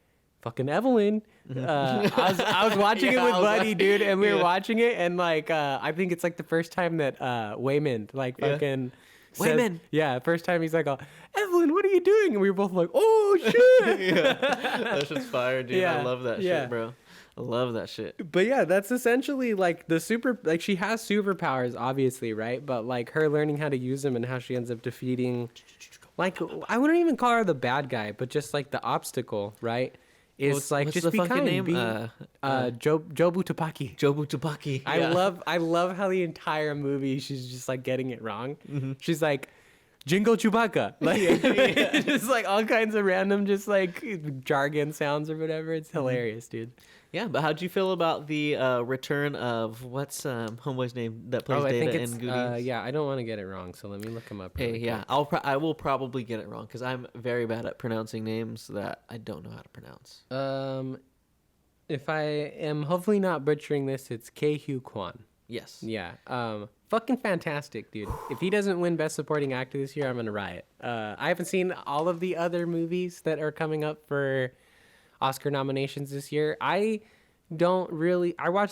Fucking Evelyn. I was watching it
Yeah,
with
I was
Buddy,
like-
dude, and we were
yeah.
watching it, and like I think it's like the first time that Waymond like
Yeah.
fucking
Waymond.
yeah, first time he's like, Evelyn, what are you doing? And we were both like, oh shit.
Yeah. That shit's fire, dude.
Yeah,
I love that
yeah.
shit, bro. I love that shit.
But yeah, that's essentially like the super, like she has superpowers, obviously, right? But like her learning how to use them and how she ends up defeating, like I wouldn't even call her the bad guy, but just like the obstacle, right? Is
What's-
like
what's
just
the
be
fucking
kind.
name?
Be, Jobu Tapaki.
Jobu Tupaki.
I love how the entire movie she's just like getting it wrong. She's like Jingo Chewbacca, like just like all kinds of random just like jargon sounds or whatever. It's hilarious, dude.
Yeah, but how'd you feel about the return of what's homeboy's name that plays
Oh, I think
Data
it's
in Goonies?
yeah. I don't want to get it wrong, so let me look him up.
Hey,
really
yeah, I will probably get it wrong because I'm very bad at pronouncing names that I don't know how to pronounce.
quick. If I am hopefully not butchering this, it's Kei-Hugh Kwan.
Yes.
Yeah. Fucking fantastic, dude. If he doesn't win Best Supporting Actor this year, I'm gonna riot. I haven't seen all of the other movies that are coming up for Oscar nominations this year. I watch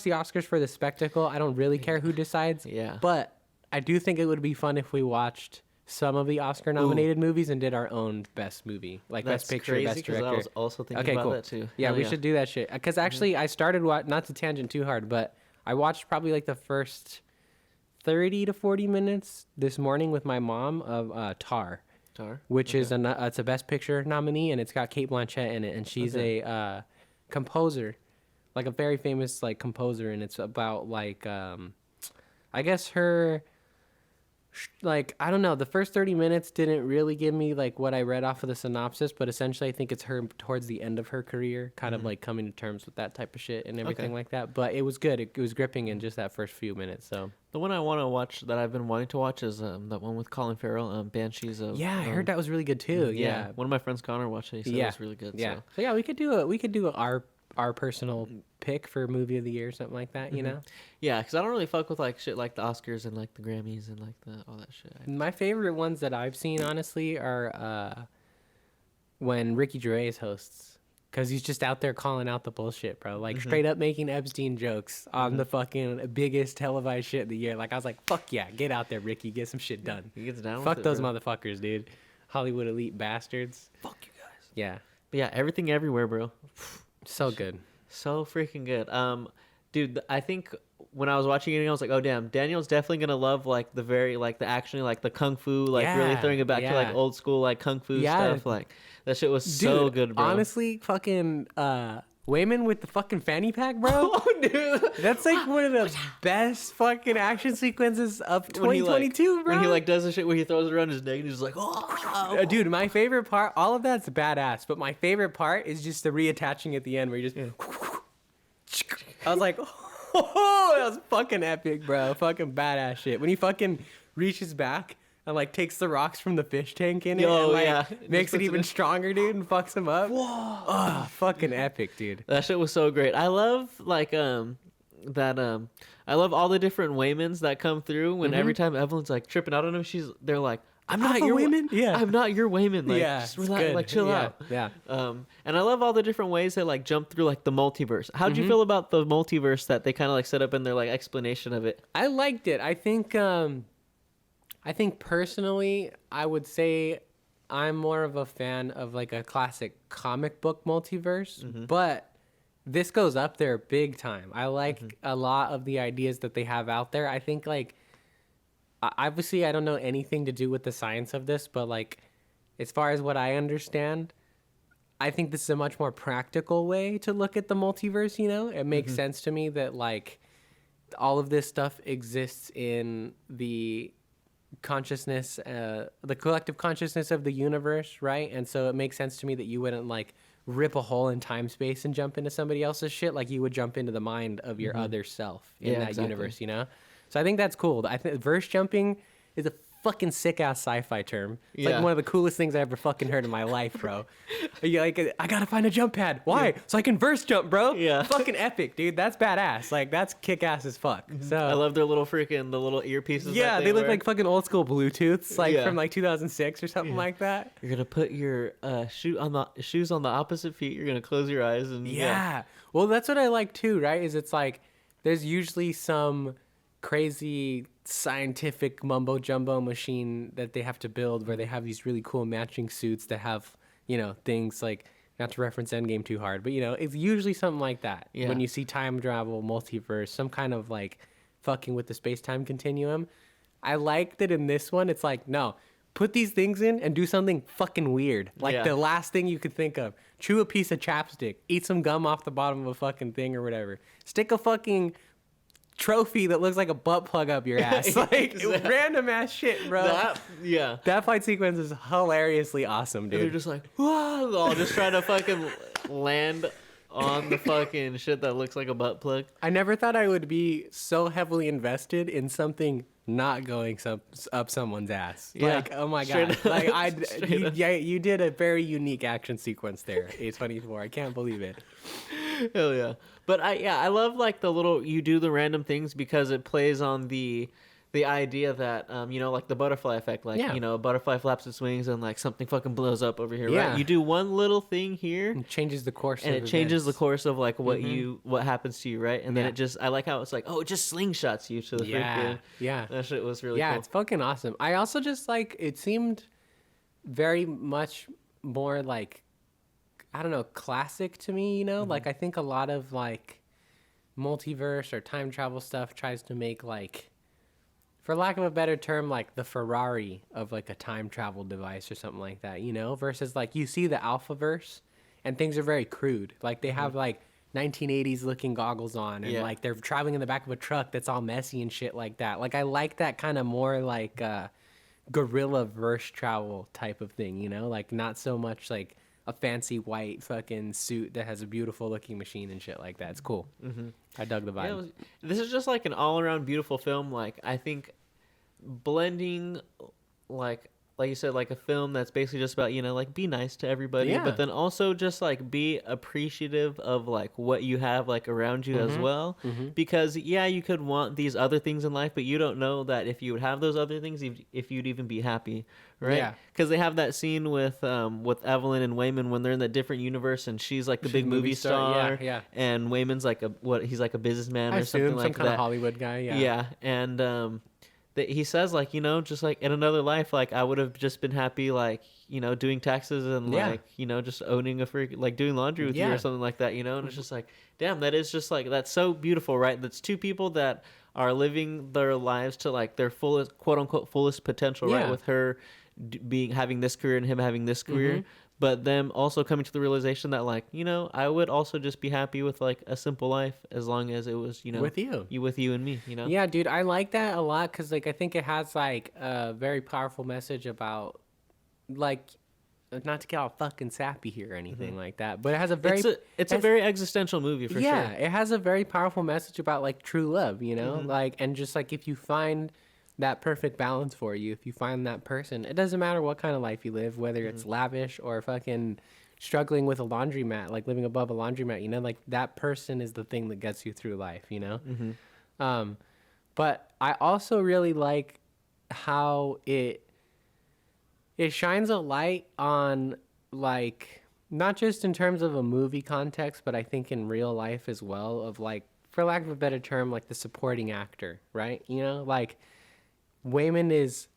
the Oscars for the spectacle. I don't really care who decides.
Yeah.
But I do think it would be fun if we watched some of the Oscar nominated movies and did our own best movie, like
That's
best picture,
crazy
best
'cause
director.
I was also thinking
Okay,
about
cool.
that too.
Yeah,
Hell
we should do that shit. Because actually, I started not to tangent too hard, but I watched probably like the first 30 to 40 minutes this morning with my mom of Tar,
Tar?
which is it's a Best Picture nominee, and it's got Kate Blanchett in it, and she's a composer, like a very famous like composer, and it's about like I guess her. Like, I don't know, the first 30 minutes didn't really give me like what I read off of the synopsis, but essentially I think it's her towards the end of her career, kind of like coming to terms with that type of shit and everything
Okay.
like that. But it was good. It was gripping in just that first few minutes. So
The one I want to watch that I've been wanting to watch is that one with Colin Farrell, Banshees of.
yeah, I heard that was really good too. Yeah,
One of my friends, Connor, watched it. He said it was really good.
Yeah.
So.
So yeah, we could do our personal pick for movie of the year, something like that. You know.
Yeah, because I don't really fuck with like shit like the Oscars and like the Grammys and like all that shit.
My favorite ones that I've seen, honestly, are when Ricky Gervais hosts. Because he's just out there calling out the bullshit, bro. Like, straight up making Epstein jokes on the fucking biggest televised shit of the year. Like, I was like, fuck yeah, get out there, Ricky. Get some shit done.
He gets down
Fuck
with it,
those
bro.
motherfuckers, dude. Hollywood elite bastards.
Fuck you guys.
Yeah.
But yeah, everything everywhere, bro.
So good.
So freaking good. Dude, I think when I was watching it, I was like, oh damn, Daniel's definitely gonna love like the action, like the kung fu, like really
Yeah,
throwing it back to like
yeah.
old school like kung fu
Yeah.
stuff. Like that shit was so
Dude,
good, bro.
honestly, fucking Wayman with the fucking fanny pack, bro.
oh dude,
That's like one of the best fucking action sequences of
When he,
2022, bro.
When he like does the shit where he throws it around his neck and he's just like, oh,
Dude, my favorite part, all of that's badass, but my favorite part is just the reattaching at the end where you just. I was like, Oh, that was fucking epic, bro. Fucking badass shit. When he fucking reaches back and like takes the rocks from the fish tank in it and like makes it even stronger, dude, and fucks him up. Whoa. Oh, fucking epic, dude.
That shit was so great. I love like I love all the different Waymans that come through when every time Evelyn's like tripping out on him, they're like, I'm not your
Wayman. Yeah,
I'm not your Wayman. Like,
yeah,
just relax, like chill out.
Yeah.
And I love all the different ways they like jump through like the multiverse. How'd you feel about the multiverse that they kind of like set up in their like explanation of it?
I liked it. I think personally, I would say I'm more of a fan of like a classic comic book multiverse, but this goes up there big time. I like a lot of the ideas that they have out there. I think like obviously I don't know anything to do with the science of this, but like as far as what I understand, I think this is a much more practical way to look at the multiverse, you know? It makes sense to me that like all of this stuff exists in the consciousness, the collective consciousness of the universe, right? And so it makes sense to me that you wouldn't like rip a hole in time space and jump into somebody else's shit like you would jump into the mind of your other self in that universe, you know? So I think that's cool. I think verse jumping is a fucking sick ass sci-fi term. It's like one of the coolest things I ever fucking heard in my life, bro. You're like, I gotta find a jump pad. Why? So I can verse jump, bro.
Yeah.
Fucking epic, dude. That's badass. Like that's kick ass as fuck. So
I love their little freaking the little earpieces.
yeah,
that
they look
wear.
like fucking old school Bluetooths, like from like 2006 or something like that.
You're gonna put your shoes on the opposite feet. You're gonna close your eyes and
Yeah. Well, that's what I like too, right? Is it's like there's usually some crazy scientific mumbo jumbo machine that they have to build where they have these really cool matching suits that have, you know, things like, not to reference Endgame too hard, but you know, it's usually something like that.
Yeah.
When you see time travel, multiverse, some kind of like fucking with the space-time continuum. I like that in this one, it's like, no, put these things in and do something fucking weird. Like the last thing you could think of. Chew a piece of chapstick. Eat some gum off the bottom of a fucking thing or whatever. Stick a fucking trophy that looks like a butt plug up your ass. Like random ass shit, bro. That fight sequence is hilariously awesome, dude.
They're just like, whoa, all just trying to fucking land on the fucking shit that looks like a butt plug.
I never thought I would be so heavily invested in something not going up someone's ass.
Yeah.
Like, oh my
Straight
god. Like you did a very unique action sequence there, A24. I can't believe it.
Hell yeah. But I love like the little, you do the random things because it plays on the idea that you know, like the butterfly effect, like you know, a butterfly flaps its wings and like something fucking blows up over here, right? You do one little thing here
It changes the course
and
of
it changes the
events.
course of like what happens to you, right? And then it just, I like how it's like, oh, it just slingshots you to the freaking that shit was really cool.
It's fucking awesome. I also just like, it seemed very much more like, I don't know, classic to me, you know? Like I think a lot of like multiverse or time travel stuff tries to make like, for lack of a better term, like the Ferrari of like a time travel device or something like that, you know? Versus like you see the Alphaverse and things are very crude. Like they have like 1980s looking goggles on and like they're traveling in the back of a truck that's all messy and shit like that. Like I like that kind of more like guerrilla verse travel type of thing, you know? Like not so much like a fancy white fucking suit that has a beautiful looking machine and shit like that. It's cool. I dug the vibe.
This is just like an all around beautiful film. Like I think blending like you said, like a film that's basically just about, you know, like be nice to everybody, but then also just like be appreciative of like what you have like around you as well. Because you could want these other things in life, but you don't know that if you would have those other things, if you'd even be happy, right? Because they have that scene with Evelyn and Wayman when they're in that different universe, and she's like the big movie star, and Wayman's like he's like a businessman or something like that, some
kind of Hollywood guy,
and that he says like, you know, just like in another life, like I would have just been happy, like, you know, doing taxes and like, you know, just owning a freak, like doing laundry with you or something like that, you know. And it's just like, damn, that is just like, that's so beautiful, right? That's two people that are living their lives to like their fullest, quote unquote, fullest potential, right? With her having this career and him having this career, but them also coming to the realization that like, you know, I would also just be happy with like a simple life as long as it was, you know, with you and me, you know?
Yeah, dude, I like that a lot because like I think it has like a very powerful message about like not to get all fucking sappy here or anything like that, but it has a very
it's a very existential movie for
yeah,
sure.
it has a very powerful message about like true love, you know, like, and just like if you find that perfect balance for you, if you find that person, it doesn't matter what kind of life you live, whether it's lavish or fucking struggling with a laundromat, like living above a laundromat, you know, like that person is the thing that gets you through life, you know. But I also really like how it shines a light on, like, not just in terms of a movie context, but I think in real life as well, of like, for lack of a better term, like the supporting actor, right? You know, like Waymond is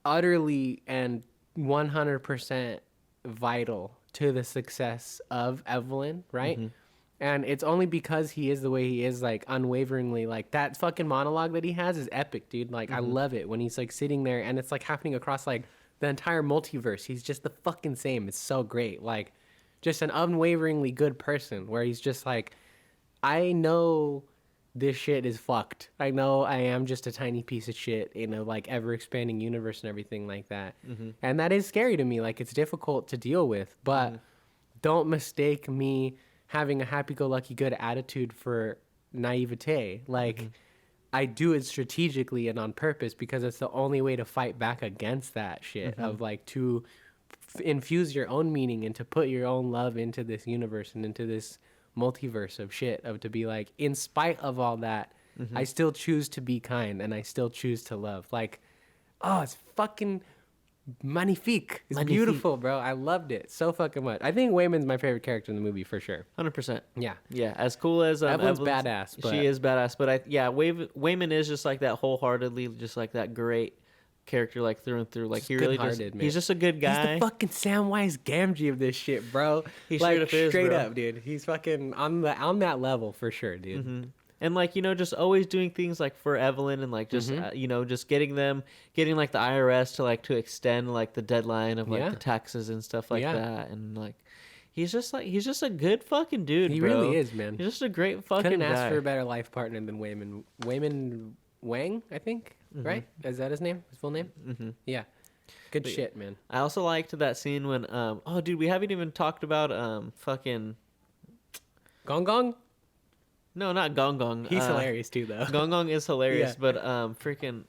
utterly and 100% vital to the success of Evelyn, right? And it's only because he is the way he is, like, unwaveringly, like, that fucking monologue that he has is epic, dude. Like, I love it when he's, like, sitting there and it's, like, happening across, like, the entire multiverse. He's just the fucking same. It's so great. Like, just an unwaveringly good person where he's just, like, I know this shit is fucked. I know I am just a tiny piece of shit in a, like, ever-expanding universe and everything like that. And that is scary to me. Like, it's difficult to deal with. But don't mistake me having a happy-go-lucky good attitude for naivete. Like, I do it strategically and on purpose because it's the only way to fight back against that shit of, like, to infuse your own meaning and to put your own love into this universe and into this multiverse of shit, of to be like, in spite of all that, I still choose to be kind and I still choose to love. Like, oh, it's fucking magnifique. It's beautiful, bro. I loved it so fucking much. I think Waymond's my favorite character in the movie for sure.
100%.
Yeah.
Yeah, as cool as
Evelyn's badass, but
she is badass, but Waymond is just like that wholeheartedly, just like that great character, like through and through. Like, he really just,
man.
he's just a good guy.
He's the fucking Samwise Gamgee of this shit, bro.
He
like, straight
bro.
up, dude. He's fucking on that level for sure, dude.
And, like, you know, just always doing things like for Evelyn and, like, just you know, just getting like the IRS to extend like the deadline of like the taxes and stuff like that. And, like, he's just a good fucking dude.
He
bro.
really is, man.
He's just a great fucking
Couldn't
guy.
ask for a better life partner than Waymond Wang, I think. Right? Is that his name? His full name? Yeah. Good shit, man.
I also liked that scene when oh dude, we haven't even talked about fucking
Gong Gong?
No, not Gong Gong.
He's hilarious too, though.
Gong Gong is hilarious,
Yeah.
but freaking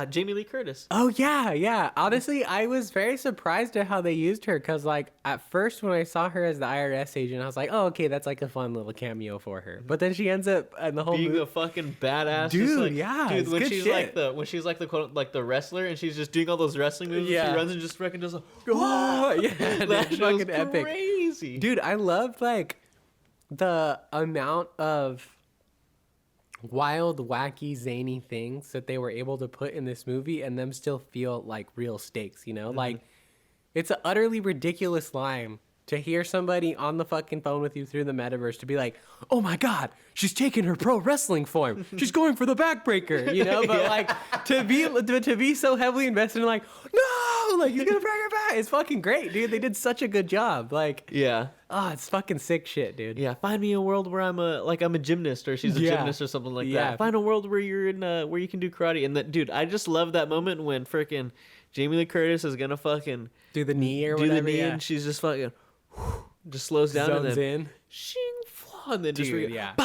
Jamie Lee Curtis.
Oh, yeah. Honestly, I was very surprised at how they used her because, like, at first when I saw her as the IRS agent, I was like, oh, okay, that's like a fun little cameo for her. But then she ends up in the whole
Being
movie.
a fucking badass,
Dude,
just like,
yeah,
dude.
it's
When
good
she's
shit.
like the quote, like the wrestler, and she's just doing all those wrestling moves.
Yeah.
She runs and just freaking does.
Oh, yeah,
That
that's
shit was
fucking epic.
crazy.
Dude, I love, like, the amount of wild, wacky, zany things that they were able to put in this movie and them still feel like real stakes, you know? Like, it's an utterly ridiculous line to hear somebody on the fucking phone with you through the metaverse to be like, oh my God, she's taking her pro wrestling form. She's going for the backbreaker, you know? But like, to be so heavily invested in like, no, like, he's gonna break her back. It's fucking great, dude. They did such a good job. Like,
Yeah.
oh, it's fucking sick shit, dude.
Yeah, find me a world where I'm a gymnast, or she's a
Yeah.
gymnast or something like
Yeah.
that. Find a world where you're in where you can do karate. And that, dude, I just love that moment when freaking Jamie Lee Curtis is gonna fucking
Do the knee or
do
whatever.
the knee,
yeah.
and she's just fucking just slows down and
Zones
then
in.
shing flaw, and then just
Dude, yeah.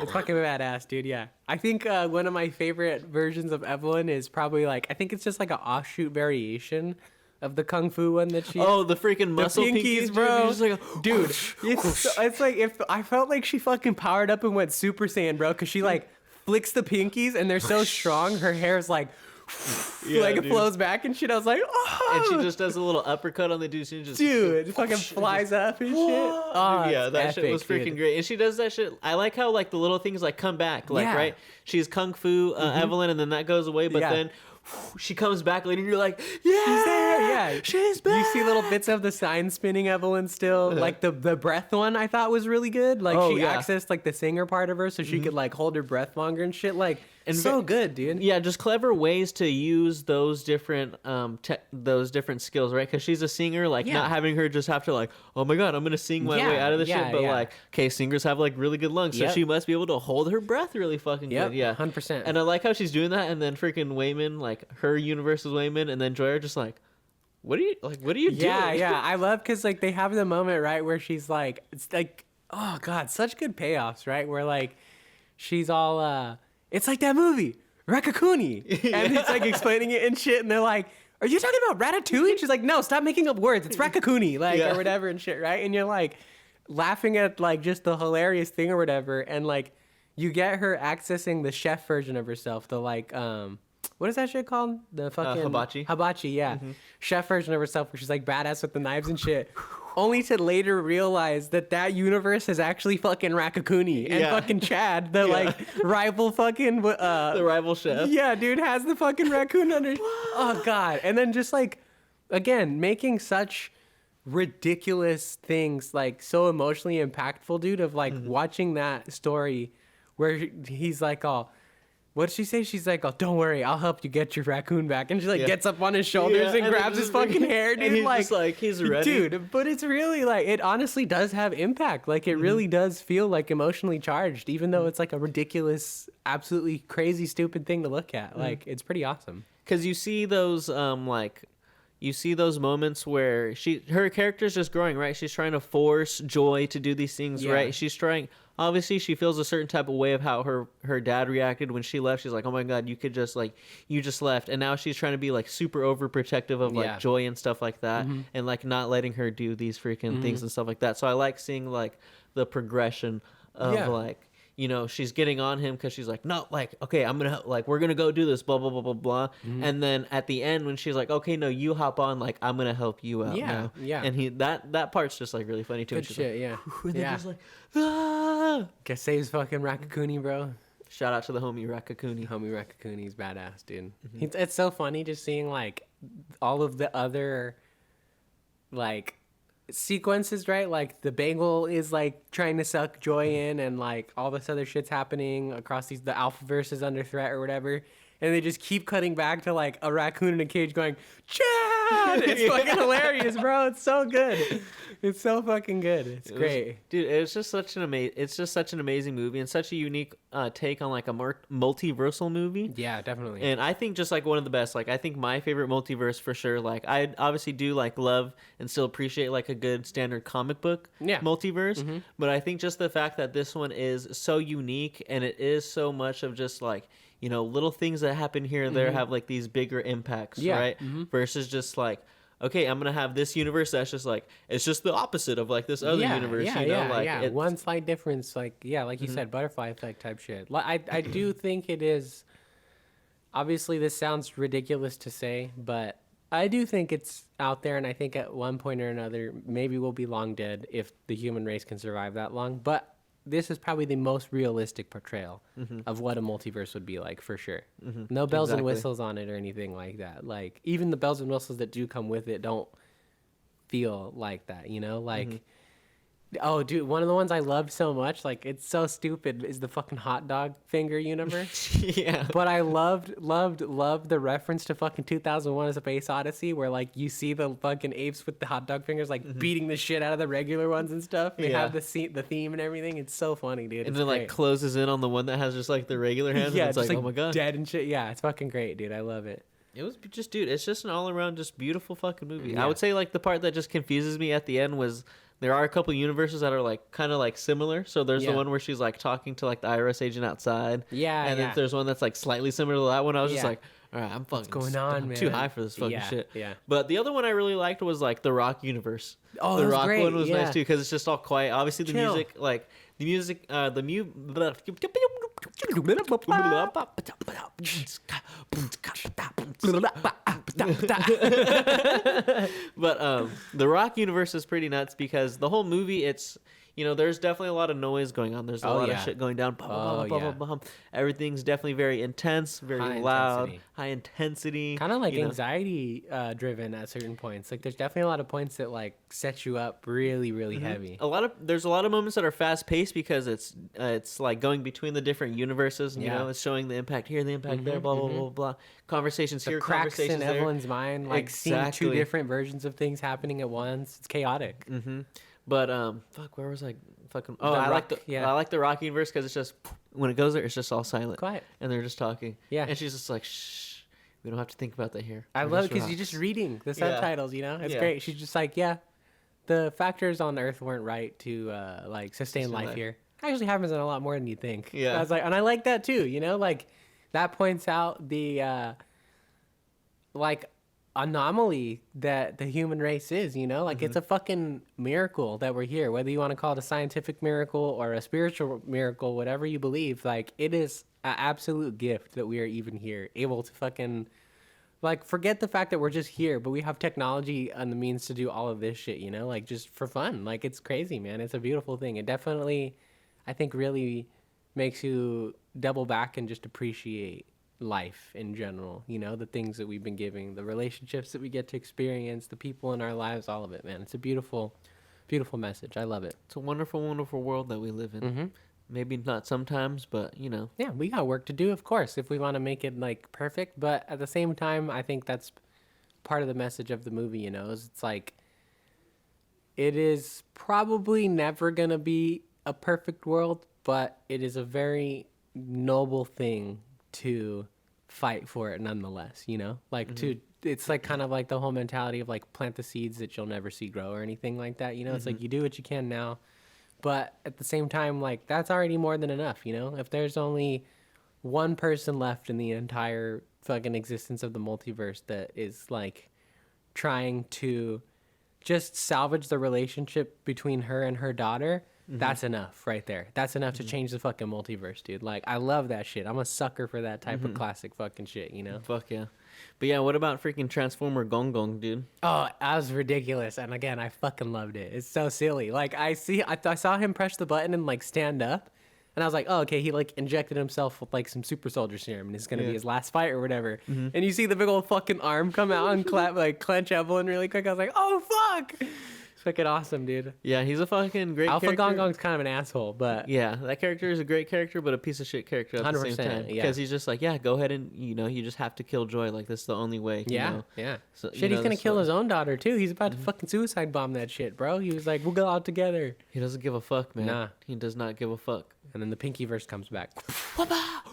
It's fucking badass, dude. Yeah. I think one of my favorite versions of Evelyn is probably like, I think it's just like an offshoot variation of the kung fu one that she.
oh, the freaking
the
muscle
pinkies, bro.
Just like
Dude, it's like if I felt like she fucking powered up and went Super Saiyan, bro, because she like flicks the pinkies and they're so strong. Her hair's like,
Yeah,
like it
dude.
flows back and shit. I was like, oh,
and she just does a little uppercut on the dude. She just
dude, it fucking flies up and shit. Oh,
yeah,
it's
that shit
epic,
was freaking
dude.
great. And she does that shit. I like how like the little things like come back. Like
Yeah.
right, she's kung fu Evelyn, and then that goes away. But
Yeah.
then she comes back later, and you're like, yeah,
She's there, yeah.
she's back.
You see little bits of the sign spinning Evelyn still. Like the breath one I thought was really good. Like
Oh,
she
yeah.
accessed like the singer part of her so she could like hold her breath longer and shit. Like,
And
so good, dude.
Yeah, just clever ways to use those different skills, right? Because she's a singer, like
Yeah.
not having her just have to like, oh my god, I'm gonna sing my way
Yeah,
out of this
yeah,
shit, but
yeah.
like, okay, singers have like really good lungs, so
Yep.
she must be able to hold her breath really fucking
Yep,
good. Yeah,
100%.
And I like how she's doing that, and then freaking Waymond, like her universe is Waymond, and then Joy are just like, what are you doing?
Yeah. I love because like they have the moment right where she's like, it's like, oh god, such good payoffs, right? Where like she's all, it's like that movie Raccacoonie, and it's like explaining it and shit, and they're like, are you talking about Ratatouille? And she's like, no, stop making up words. It's Raccacoonie, like or whatever and shit, right? And you're like laughing at like just the hilarious thing or whatever, and like you get her accessing the chef version of herself, the like what is that shit called? The fucking
hibachi.
Hibachi, yeah. Chef version of herself where she's like badass with the knives and shit. Only to later realize that universe is actually fucking Raccacoonie and fucking Chad, the like rival fucking
The rival chef.
Yeah, dude has the fucking raccoon under. Oh god. And then just like again, making such ridiculous things like so emotionally impactful, dude, of like watching that story where he's like, oh, what'd she say? She's like, oh, don't worry, I'll help you get your raccoon back. And she like gets up on his shoulders and grabs his fucking hair, dude.
And he's
like,
just like, he's ready.
Dude, but it's really like, it honestly does have impact. Like it really does feel like emotionally charged, even though it's like a ridiculous, absolutely crazy, stupid thing to look at. Like it's pretty awesome.
Because you see those you see those moments where her character's just growing, right? She's trying to force Joy to do these things, right? She's trying. Obviously, she feels a certain type of way of how her dad reacted when she left. She's like, "Oh my god, you just left," and now she's trying to be like super overprotective of like Joy and stuff like that, and like not letting her do these freaking things and stuff like that. So I like seeing like the progression of like. You know, she's getting on him because she's like, no, like, okay, we're gonna go do this, blah blah blah blah blah. And then at the end, when she's like, okay, no, you hop on, like, I'm gonna help you out now. Yeah. And that part's just like really funny too.
Good shit,
like,
yeah.
And then just like, ah.
Guess saves fucking Raccacoonie, bro.
Shout out to the homie Raccacoonie.
Homie Raccacoonie's badass, dude. It's so funny just seeing like all of the other like sequences, right? Like the Bengal is like trying to suck Joy in, and like all this other shit's happening across the Alphaverse is under threat or whatever, and they just keep cutting back to like a raccoon in a cage going, Chad! It's fucking hilarious, bro. It's so good. It's so fucking good. It's great.
Dude, it's just such an amazing movie and such a unique take on like a multiversal movie.
Yeah, definitely.
And I think just like one of the best, like I think my favorite multiverse for sure, like I obviously do like love and still appreciate like a good standard comic book multiverse, but I think just the fact that this one is so unique and it is so much of just like, you know, little things that happen here and there have like these bigger impacts, right? Versus just like, okay, I'm gonna have this universe that's just like, it's just the opposite of like this other universe, you know? Like
one slight difference, like like you said, butterfly effect type shit. I do think it is. Obviously, this sounds ridiculous to say, but I do think it's out there, and I think at one point or another, maybe we'll be long dead if the human race can survive that long. But this is probably the most realistic portrayal of what a multiverse would be like, for sure. No bells and whistles on it or anything like that. Like, even the bells and whistles that do come with it don't feel like that, you know? Like, oh, dude, one of the ones I loved so much, like, it's so stupid, is the fucking hot dog finger universe. But I loved the reference to fucking 2001 as a Space Odyssey, where, like, you see the fucking apes with the hot dog fingers, like, beating the shit out of the regular ones and stuff. They have the theme and everything. It's so funny, dude.
And then, like, closes in on the one that has just, like, the regular hands. And it's like, oh my god.
Dead and shit. Yeah, it's fucking great, dude. I love it.
It was just, dude, it's just an all-around just beautiful fucking movie. I would say, like, the part that just confuses me at the end was... There are a couple universes that are like kind of like similar. So there's the one where she's like talking to like the IRS agent outside. And then there's one that's like slightly similar to that one. I was just like, all right, I'm fucking
What's going on,
I'm
man?
too high for this fucking shit.
Yeah.
But the other one I really liked was like the Rock universe.
Oh,
the
that was
Rock
great.
one was nice too because it's just all quiet. Obviously the
Chill.
music, like the music, but the Rock universe is pretty nuts because the whole movie, it's, you know, there's definitely a lot of noise going on. There's a lot of shit going down. Everything's definitely very intense, very loud, high intensity.
Kind of like anxiety driven at certain points. Like there's definitely a lot of points that like set you up really, really heavy.
There's a lot of moments that are fast paced because it's like going between the different universes. And, you know, it's showing the impact here, the impact there, blah blah blah blah. Conversations
the
here,
cracks
conversations
in
there.
Evelyn's mind, like seeing two different versions of things happening at once. It's chaotic.
But fuck, where was I? Fucking I like the Rock universe because it's just when it goes there, it's just all silent,
quiet,
and they're just talking.
Yeah,
and she's just like shh, We don't have to think about that here.
I
We're
love it
just
because you're just
rocks.
reading the
Yeah.
subtitles, you know? It's
Yeah.
great. She's just like, yeah, the factors on Earth weren't right to like sustain
Sustain
life
life.
here. Actually happens in a lot more than you think.
Yeah.
I was like, and I like that too, you know? Like that points out the like anomaly that the human race is, you know? Like it's a fucking miracle that we're here, whether you want to call it a scientific miracle or a spiritual miracle, whatever you believe. Like it is an absolute gift that we are even here, able to fucking like forget the fact that we're just here, but we have technology and the means to do all of this shit, you know? Like just for fun. Like it's crazy, man. It's a beautiful thing. It definitely I think really makes you double back and just appreciate life in general, you know, the things that we've been giving, the relationships that we get to experience, the people in our lives, all of it, man. It's a beautiful, beautiful message. I love it.
It's a wonderful, wonderful world that we live in.
Mm-hmm.
Maybe not sometimes, but you know.
Yeah, we got work to do, of course, if we want to make it like perfect. But at the same time, I think that's part of the message of the movie, you know, is it's like it is probably never going to be a perfect world, but it is a very noble thing to fight for it nonetheless, you know? Like to it's like kind of like the whole mentality of like plant the seeds that you'll never see grow or anything like that, you know? It's like you do what you can now, but at the same time like that's already more than enough, you know? If there's only one person left in the entire fucking existence of the multiverse that is like trying to just salvage the relationship between her and her daughter, that's enough right there. That's enough to change the fucking multiverse, dude. Like, I love that shit. I'm a sucker for that type of classic fucking shit, you know?
Fuck yeah. But yeah, what about freaking Transformer Gong Gong, dude?
Oh, that was ridiculous. And again, I fucking loved it. It's so silly. Like, I saw him press the button and, like, stand up. And I was like, oh, okay, he, like, injected himself with, like, some super soldier serum. And it's going to be his last fight or whatever. And you see the big old fucking arm come out and clench Evelyn really quick. I was like, oh, fuck. It's fucking awesome, dude.
Yeah, he's a fucking great
Alpha
character.
Gong Gong's kind of an asshole, but
Yeah, that character is a great character, but a piece of shit character at the same
100%,
time.
yeah.
Because he's just like, yeah, go ahead and, you know, you just have to kill Joy. Like, that's the only way. You
yeah,
know?
yeah.
So, you
Shit,
know,
he's gonna
that's
kill
what-
his own daughter too. He's about to fucking suicide bomb that shit, bro. He was like, we'll go out together.
He doesn't give a fuck, man.
Nah.
He does not give a fuck.
And then the Pinky verse comes back.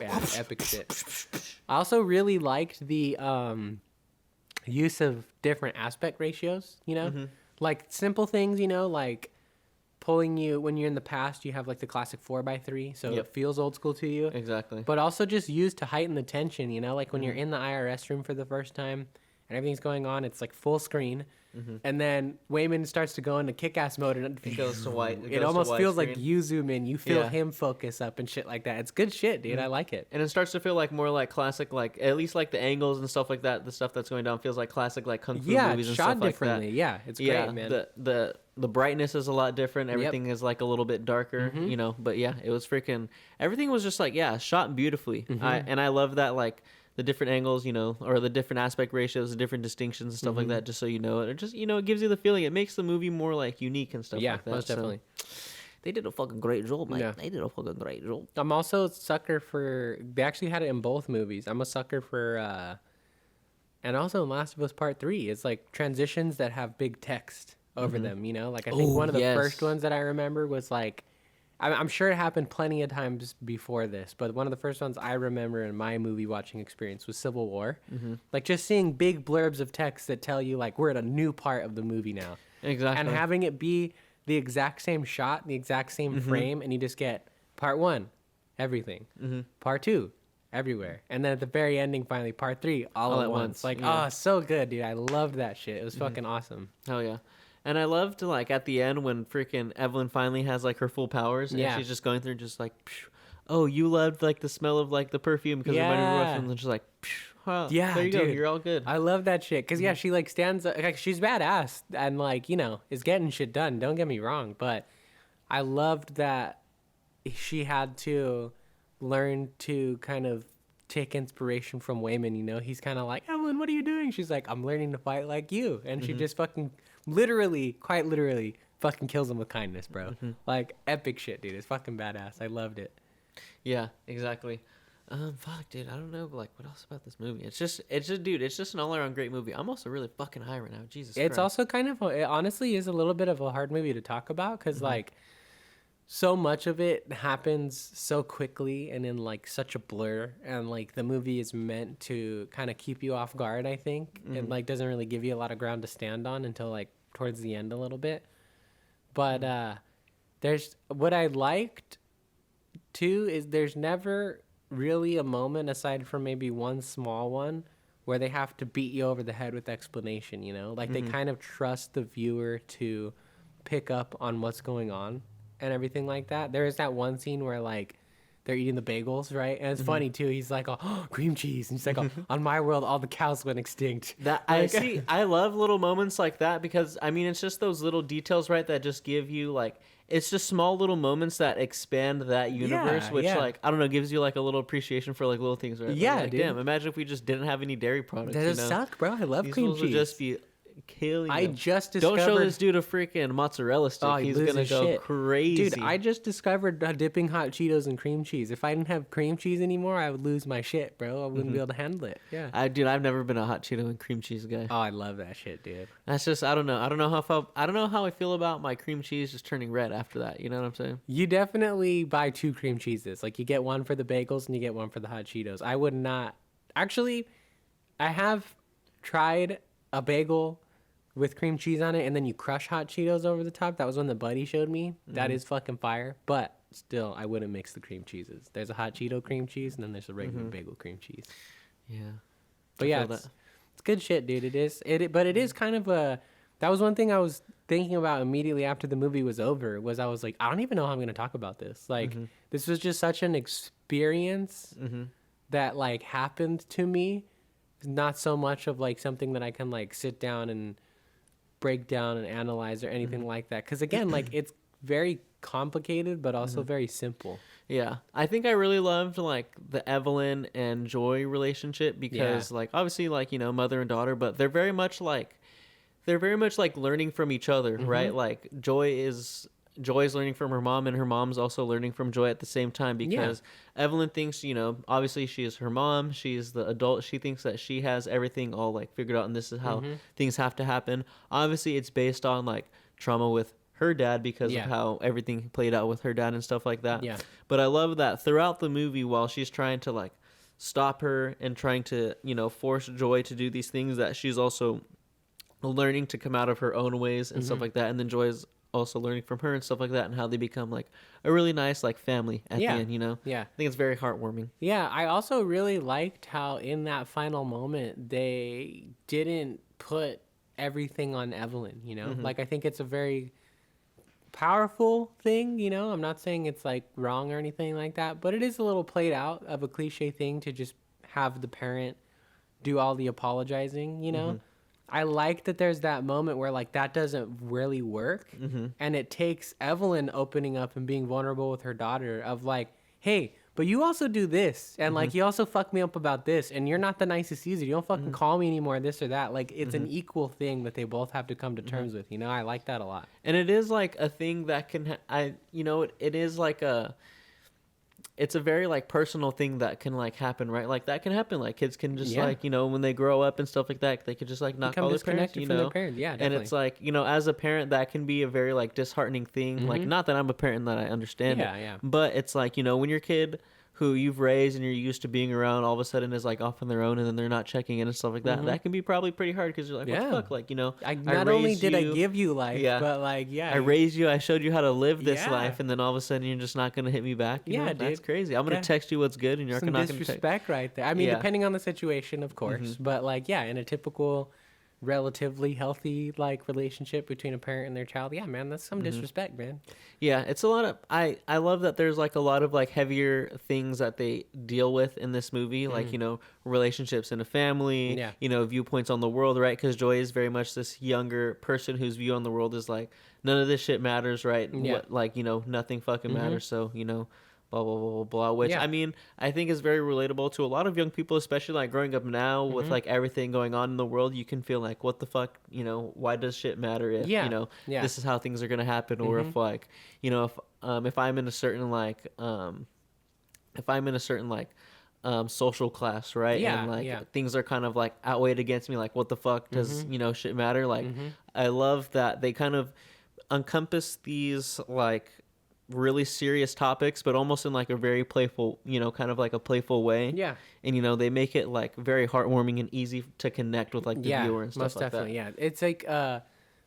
Yeah, epic shit. I also really liked the use of different aspect ratios, you know? Like simple things, you know, like pulling you when you're in the past, you have like the classic 4x3, so
Yep.
it feels old school to you.
Exactly.
But also just used to heighten the tension, you know, like when you're in the IRS room for the first time and everything's going on, it's like full screen. And then Wayman starts to go into kick-ass mode and
It goes to white.
it almost feels like
widescreen.
you zoom in, you feel
Yeah.
him focus up and shit like that. It's good shit, dude. I like it.
And it starts to feel like more like classic, like at least like the angles and stuff like that. The stuff that's going down feels like classic, like kung fu
Yeah,
movies
it's
and
shot
stuff like
differently.
that.
Yeah, it's
Yeah,
great, man.
the brightness is a lot different. Everything is like a little bit darker, you know. But yeah, it was freaking. Everything was just like shot beautifully. I love that like the different angles, you know, or the different aspect ratios, the different distinctions and stuff like that. Just so you know it, or just it gives you the feeling. It makes the movie more like unique and stuff
Yeah,
like that.
most definitely.
They did a fucking great job, man.
Yeah.
They did a fucking great job.
I'm also a sucker for. They actually had it in both movies. I'm a sucker for, and also in Last of Us Part 3, it's like transitions that have big text over them. You know, like I think
Oh,
one of the
yes.
first ones that I remember was like, I'm sure it happened plenty of times before this, but one of the first ones I remember in my movie watching experience was Civil War. Like just seeing big blurbs of text that tell you like we're at a new part of the movie now.
Exactly.
And having it be the exact same shot, the exact same frame, and you just get part 1, everything. Part 2, everywhere. And then at the very ending, finally, part 3, all at once. Like,
yeah.
oh, so good, dude. I loved that shit. It was fucking awesome.
Hell yeah. And I loved like at the end when freaking Evelyn finally has like her full powers and
Yeah.
she's just going through just like, phew, oh, you loved like the smell of like the perfume because of my
Yeah.
and then she's like, phew, well,
Yeah,
there you go,
dude.
you're all good.
I love that shit. Because, yeah, she, like, stands up. Like, she's badass and, like, you know, is getting shit done. Don't get me wrong. But I loved that she had to learn to kind of take inspiration from Wayman, you know? He's kind of like, Evelyn, what are you doing? She's like, I'm learning to fight like you. And she just fucking quite literally, fucking kills him with kindness, bro. Like, epic shit, dude. It's fucking badass. I loved it.
Yeah, exactly. Fuck, dude, I don't know, like, what else about this movie? It's just, dude, it's just an all-around great movie. I'm also really fucking high right now. Jesus
It's
Christ.
also kind of, it honestly is a little bit of a hard movie to talk about because, like, so much of it happens so quickly and in like such a blur, and like the movie is meant to kind of keep you off guard. I think it like doesn't really give you a lot of ground to stand on until like towards the end a little bit. But there's what I liked too is there's never really a moment aside from maybe one small one where they have to beat you over the head with explanation, you know? Like they kind of trust the viewer to pick up on what's going on and everything like that. There is that one scene where like they're eating the bagels, right? And it's funny too. He's like, "Oh, cream cheese," and he's like, "Oh, on my world, all the cows went extinct."
That I see. I love little moments like that because I mean, it's just those little details, right? That just give you like, it's just small little moments that expand that universe, which like I don't know, gives you like a little appreciation for like little things, right?
Yeah,
like,
dude.
Damn, imagine if we just didn't have any dairy products.
That does suck, bro. I love
These
cream
fools
cheese.
would just be killing.
I
them.
just
Don't show
discovered.
this dude a freaking mozzarella stick.
Oh,
He's
loses
gonna go
shit.
crazy.
Dude, I just discovered dipping hot Cheetos in cream cheese. If I didn't have cream cheese anymore, I would lose my shit, bro. I wouldn't be able to handle it. Yeah.
I've never been a hot Cheeto and cream cheese guy.
Oh, I love that shit, dude.
That's just I don't know. I don't know how I feel about my cream cheese just turning red after that. You know what I'm saying?
You definitely buy 2 cream cheeses. Like you get one for the bagels and you get one for the hot Cheetos. I would not. Actually, I have tried a bagel with cream cheese on it and then you crush hot Cheetos over the top. That was one that Buddy showed me. That is fucking fire. But still, I wouldn't mix the cream cheeses. There's a hot Cheeto cream cheese and then there's a regular bagel cream cheese.
Yeah.
But yeah, it's good shit, dude. It is. But it is kind of a. That was one thing I was thinking about immediately after the movie was over. Was I was like, I don't even know how I'm going to talk about this. Like, this was just such an experience that like happened to me. Not so much of like something that I can like sit down and break down and analyze or anything like that. Because again, like it's very complicated, but also very simple.
Yeah, I think I really loved like the Evelyn and Joy relationship because like obviously like you know mother and daughter, but they're very much like learning from each other, right? Like Joy is learning from her mom and her mom's also learning from Joy at the same time because Evelyn thinks, you know, obviously she is her mom, she's the adult, she thinks that she has everything all like figured out and this is how things have to happen. Obviously it's based on like trauma with her dad because of how everything played out with her dad and stuff like that.
Yeah.
But I love that throughout the movie while she's trying to like stop her and trying to, you know, force Joy to do these things that she's also learning to come out of her own ways and stuff like that. And then Joy's also learning from her and stuff like that and how they become like a really nice like family at the end, you know?
Yeah.
I think it's very heartwarming.
Yeah, I also really liked how in that final moment they didn't put everything on Evelyn, you know? Like I think it's a very powerful thing, you know? I'm not saying it's like wrong or anything like that, but it is a little played out of a cliche thing to just have the parent do all the apologizing, you know? I like that there's that moment where like that doesn't really work and it takes Evelyn opening up and being vulnerable with her daughter of like, hey, but you also do this and like you also fuck me up about this and you're not the nicest either. You don't fucking call me anymore, this or that. Like it's an equal thing that they both have to come to terms with, you know? I like that a lot.
And it is like a thing that can it is like it's a very like personal thing that can like happen, right? Like that can happen. Like kids can just like, you know, when they grow up and stuff like that, they could just like not call their parents, you know?
Their parents. Yeah, definitely.
And it's like, you know, as a parent, that can be a very like disheartening thing. Like not that I'm a parent that I understand it, but it's like, you know, when your kid who you've raised and you're used to being around all of a sudden is like off on their own and then they're not checking in and stuff like that, that can be probably pretty hard because you're like, what the fuck? Like, you know,
not only did I give you life, but like,
I raised you, I showed you how to live this life, and then all of a sudden you're just not going to hit me back. You know?
Dude.
That's crazy. I'm going to text you what's good and you're not going to
disrespect right there. I mean, depending on the situation, of course, but like, yeah, in a typical relatively healthy like relationship between a parent and their child, yeah, man, that's some disrespect, man.
Yeah, it's a lot of I love that there's like a lot of like heavier things that they deal with in this movie, like, you know, relationships in a family, you know, viewpoints on the world, right? Because Joy is very much this younger person whose view on the world is like none of this shit matters, right? What, like, you know, nothing fucking matters, so, you know, blah blah blah blah blah, which I mean I think is very relatable to a lot of young people, especially like growing up now with like everything going on in the world. You can feel like, what the fuck, you know, why does shit matter if you know this is how things are gonna happen, or if like, you know, if I'm in a certain like social class, right? And like things are kind of like outweighed against me, like what the fuck does you know shit matter? Like I love that they kind of encompass these like really serious topics, but almost in like a very playful, kind of like a playful way.
Yeah.
And they make it like very heartwarming and easy to connect with like the viewer and stuff
most
like
definitely.
that.
Yeah, it's like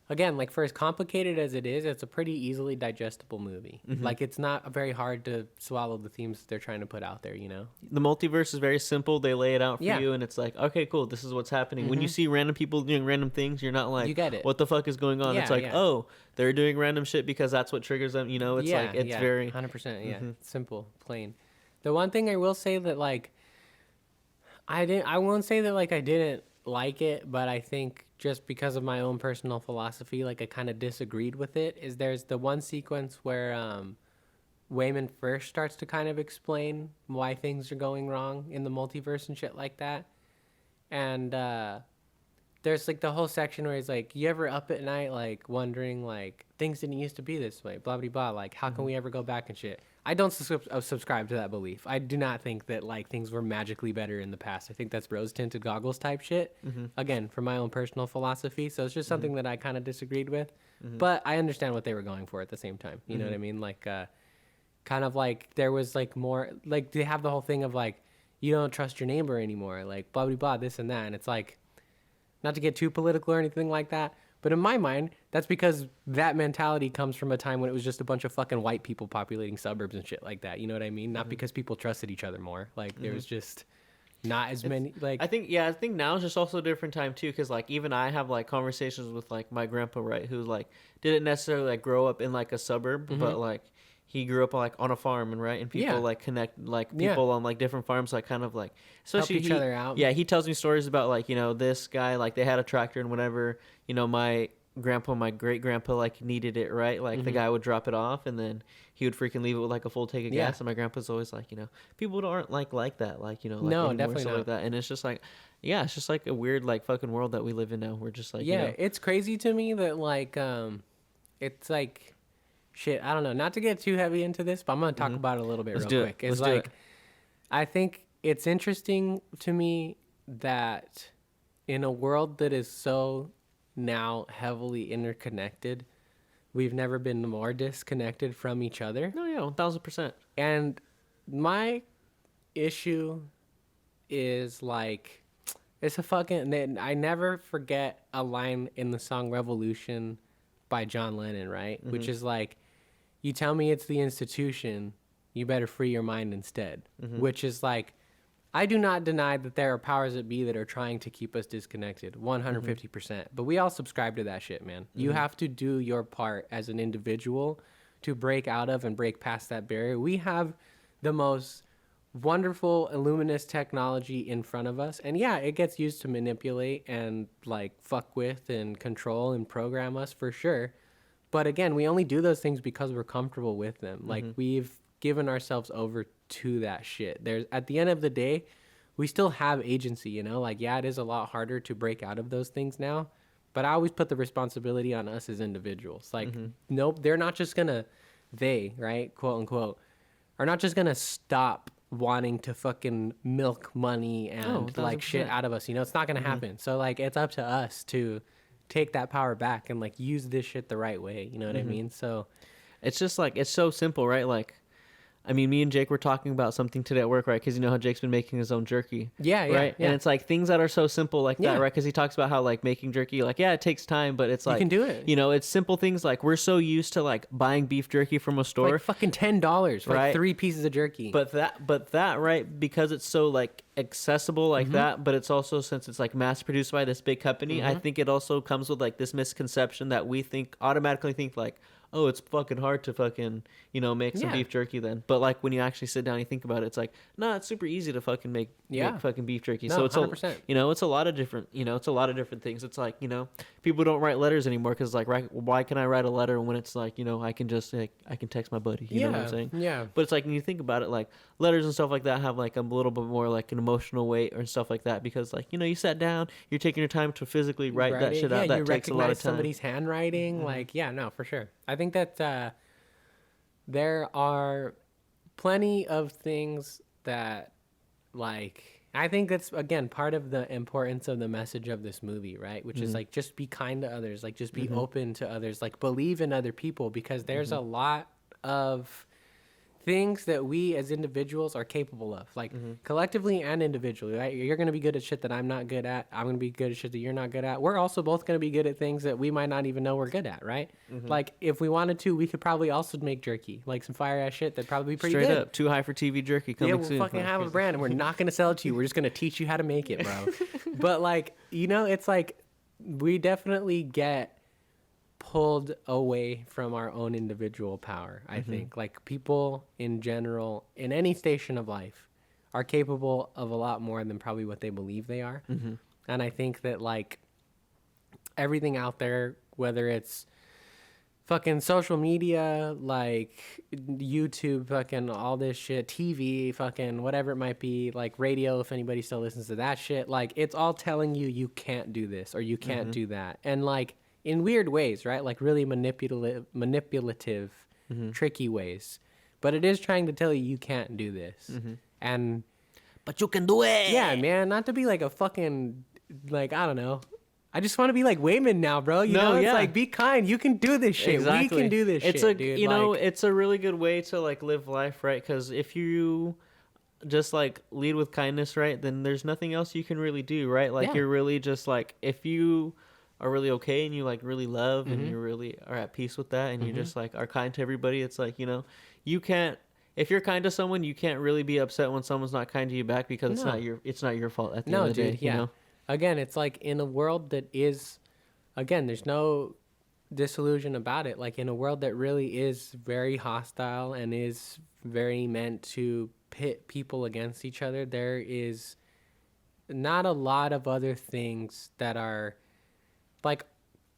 again, like for as complicated as it is, it's a pretty easily digestible movie. Like it's not very hard to swallow the themes they're trying to put out there.
The multiverse is very simple. They lay it out for
Yeah.
you, and it's like, okay, cool, this is what's happening. When you see random people doing random things, you're not like,
You get it.
what the fuck is going on?
Yeah,
It's like,
yeah.
oh, they're doing random shit because that's what triggers them. It's like it's very
100%. Yeah, simple, plain. The one thing I will say that like I won't say that like I didn't like it, but I think just because of my own personal philosophy, like I kind of disagreed with it. Is there's the one sequence where Wayman first starts to kind of explain why things are going wrong in the multiverse and shit like that, and there's like the whole section where he's like, you ever up at night like wondering like things didn't used to be this way, blah blah blah, like how can we ever go back and shit. I don't subscribe to that belief. I do not think that like things were magically better in the past. I think that's rose tinted goggles type shit. Again, from my own personal philosophy. So it's just something that I kind of disagreed with, but I understand what they were going for at the same time. You know what I mean? Like, kind of like there was like more like they have the whole thing of like you don't trust your neighbor anymore, like blah blah blah, this and that, and it's like not to get too political or anything like that. But in my mind, that's because that mentality comes from a time when it was just a bunch of fucking white people populating suburbs and shit like that. You know what I mean? Not because people trusted each other more. Like there was just not as many. Like
I think now is just also a different time too, because like even I have like conversations with like my grandpa, right, who's like didn't necessarily like grow up in like a suburb, but like he grew up like on a farm, and right, and people like connect like people on like different farms, like kind of like especially
help each other out.
Yeah, he tells me stories about like this guy, like they had a tractor, and whenever my grandpa, my great grandpa, like needed it, right, like the guy would drop it off, and then he would freaking leave it with like a full tank of gas. And my grandpa's always like, people aren't like that, like like
no,
anymore,
definitely not
like that. And it's just like, yeah, it's just like a weird like fucking world that we live in now. We're just like,
it's crazy to me that like it's like shit. I don't know, not to get too heavy into this, but I'm gonna talk about it a little bit real quick. It's like I think it's interesting to me that in a world that is so now heavily interconnected, we've never been more disconnected from each other.
No, yeah, 1000%.
And my issue is like, it's a fucking, I never forget a line in the song Revolution by John Lennon, right? Which is like, you tell me it's the institution, you better free your mind instead. Which is like, I do not deny that there are powers that be that are trying to keep us disconnected, 150%. But we all subscribe to that shit, man. You have to do your part as an individual to break out of and break past that barrier. We have the most wonderful, luminous technology in front of us. And yeah, it gets used to manipulate and like fuck with and control and program us for sure. But again, we only do those things because we're comfortable with them. Like we've given ourselves over to that shit. There's at the end of the day, we still have agency, like, yeah, it is a lot harder to break out of those things now, but I always put the responsibility on us as individuals. Like, nope, they're not just gonna, right, quote unquote, are not just gonna stop wanting to fucking milk money and like shit out of us. It's not gonna happen. So like, it's up to us to take that power back and like use this shit the right way. You know what I mean? So
it's just like, it's so simple, right? Like, I mean, me and Jake were talking about something today at work, right? Because you know how Jake's been making his own jerky.
Yeah, yeah.
Right?
Yeah.
And it's like things that are so simple like that, right? Because he talks about how like making jerky, like, yeah, it takes time, but it's like,
you can do it.
It's simple things. Like we're so used to like buying beef jerky from a store.
Like fucking $10 for
right?
like 3 pieces of jerky.
But that, right? Because it's so like accessible like that, but it's also, since it's like mass produced by this big company, I think it also comes with like this misconception that we automatically think like, oh, it's fucking hard to fucking, make some beef jerky then. But like when you actually sit down and you think about it, it's like, nah, it's super easy to fucking make fucking beef jerky.
No,
so it's
100%.
it's a lot of different, it's a lot of different things. It's like, people don't write letters anymore because like, why can I write a letter when it's like, I can just like, I can text my buddy. You know what I'm saying?
Yeah.
But it's like, when you think about it, like letters and stuff like that have like a little bit more like an emotional weight or stuff like that, because like, you sat down, you're taking your time to physically write that shit out. That takes a lot of time.
Somebody's handwriting. Like, yeah, no, for sure. I think that there are plenty of things that, like, I think that's, again, part of the importance of the message of this movie, right? Which is, like, just be kind to others. Like, just be open to others. Like, believe in other people, because there's a lot of things that we as individuals are capable of, like collectively and individually, right? You're going to be good at shit that I'm not good at. I'm going to be good at shit that you're not good at. We're also both going to be good at things that we might not even know we're good at, right? Like if we wanted to, we could probably also make jerky, like some fire ass shit that'd probably be pretty
Straight
good.
up, too high for TV jerky coming
Yeah, we'll
soon.
fucking have a brand and we're not going to sell it to you. We're just going to teach you how to make it, bro. But like, you know, it's like we definitely get pulled away from our own individual power. I think like people in general in any station of life are capable of a lot more than probably what they believe they are. And I think that like everything out there, whether it's fucking social media, like YouTube, fucking all this shit, TV, fucking whatever it might be, like radio, if anybody still listens to that shit, like it's all telling you you can't do this or you can't do that. And like in weird ways, right? Like really manipulative, tricky ways. But it is trying to tell you you can't do this. And
But you can do it.
yeah, man, not to be like a fucking, like, I don't know. I just want to be like Wayman now, bro. You know, it's like, be kind. You can do this shit.
Exactly.
We can do this
it's
shit,
a,
dude.
You know,
like,
it's a really good way to like live life, right? Because if you just like lead with kindness, right, then there's nothing else you can really do, right? Like you're really just like, if you are really okay and you like really love and you really are at peace with that and you just like are kind to everybody, it's like, you know, you can't, if you're kind to someone, you can't really be upset when someone's not kind to you back because it's not your fault at the end of the day.
Yeah.
You know?
Again, it's like in a world that is, again, there's no disillusion about it. Like in a world that really is very hostile and is very meant to pit people against each other, there is not a lot of other things that are like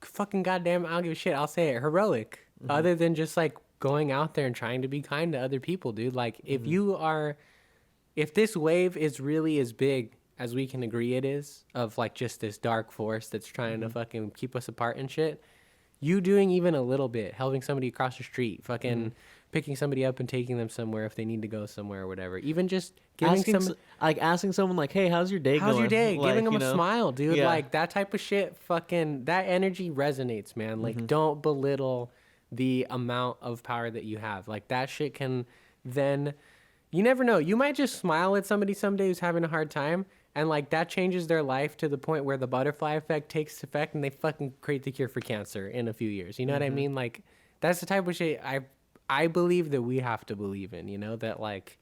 fucking goddamn, I don't give a shit, I'll say it, heroic, other than just like going out there and trying to be kind to other people, dude. Like if you are, if this wave is really as big as we can agree it is, of like just this dark force that's trying to fucking keep us apart and shit, you doing even a little bit, helping somebody across the street, fucking picking somebody up and taking them somewhere if they need to go somewhere or whatever, even just giving
asking someone like, hey, how's your day going?
How's your day?
Like,
giving them a smile, dude.
Yeah.
Like that type of shit, fucking, that energy resonates, man. Like don't belittle the amount of power that you have. Like that shit can then, you never know. You might just smile at somebody someday who's having a hard time, and like that changes their life to the point where the butterfly effect takes effect and they fucking create the cure for cancer in a few years. You know what I mean? Like that's the type of shit I believe that we have to believe in, you know, that like,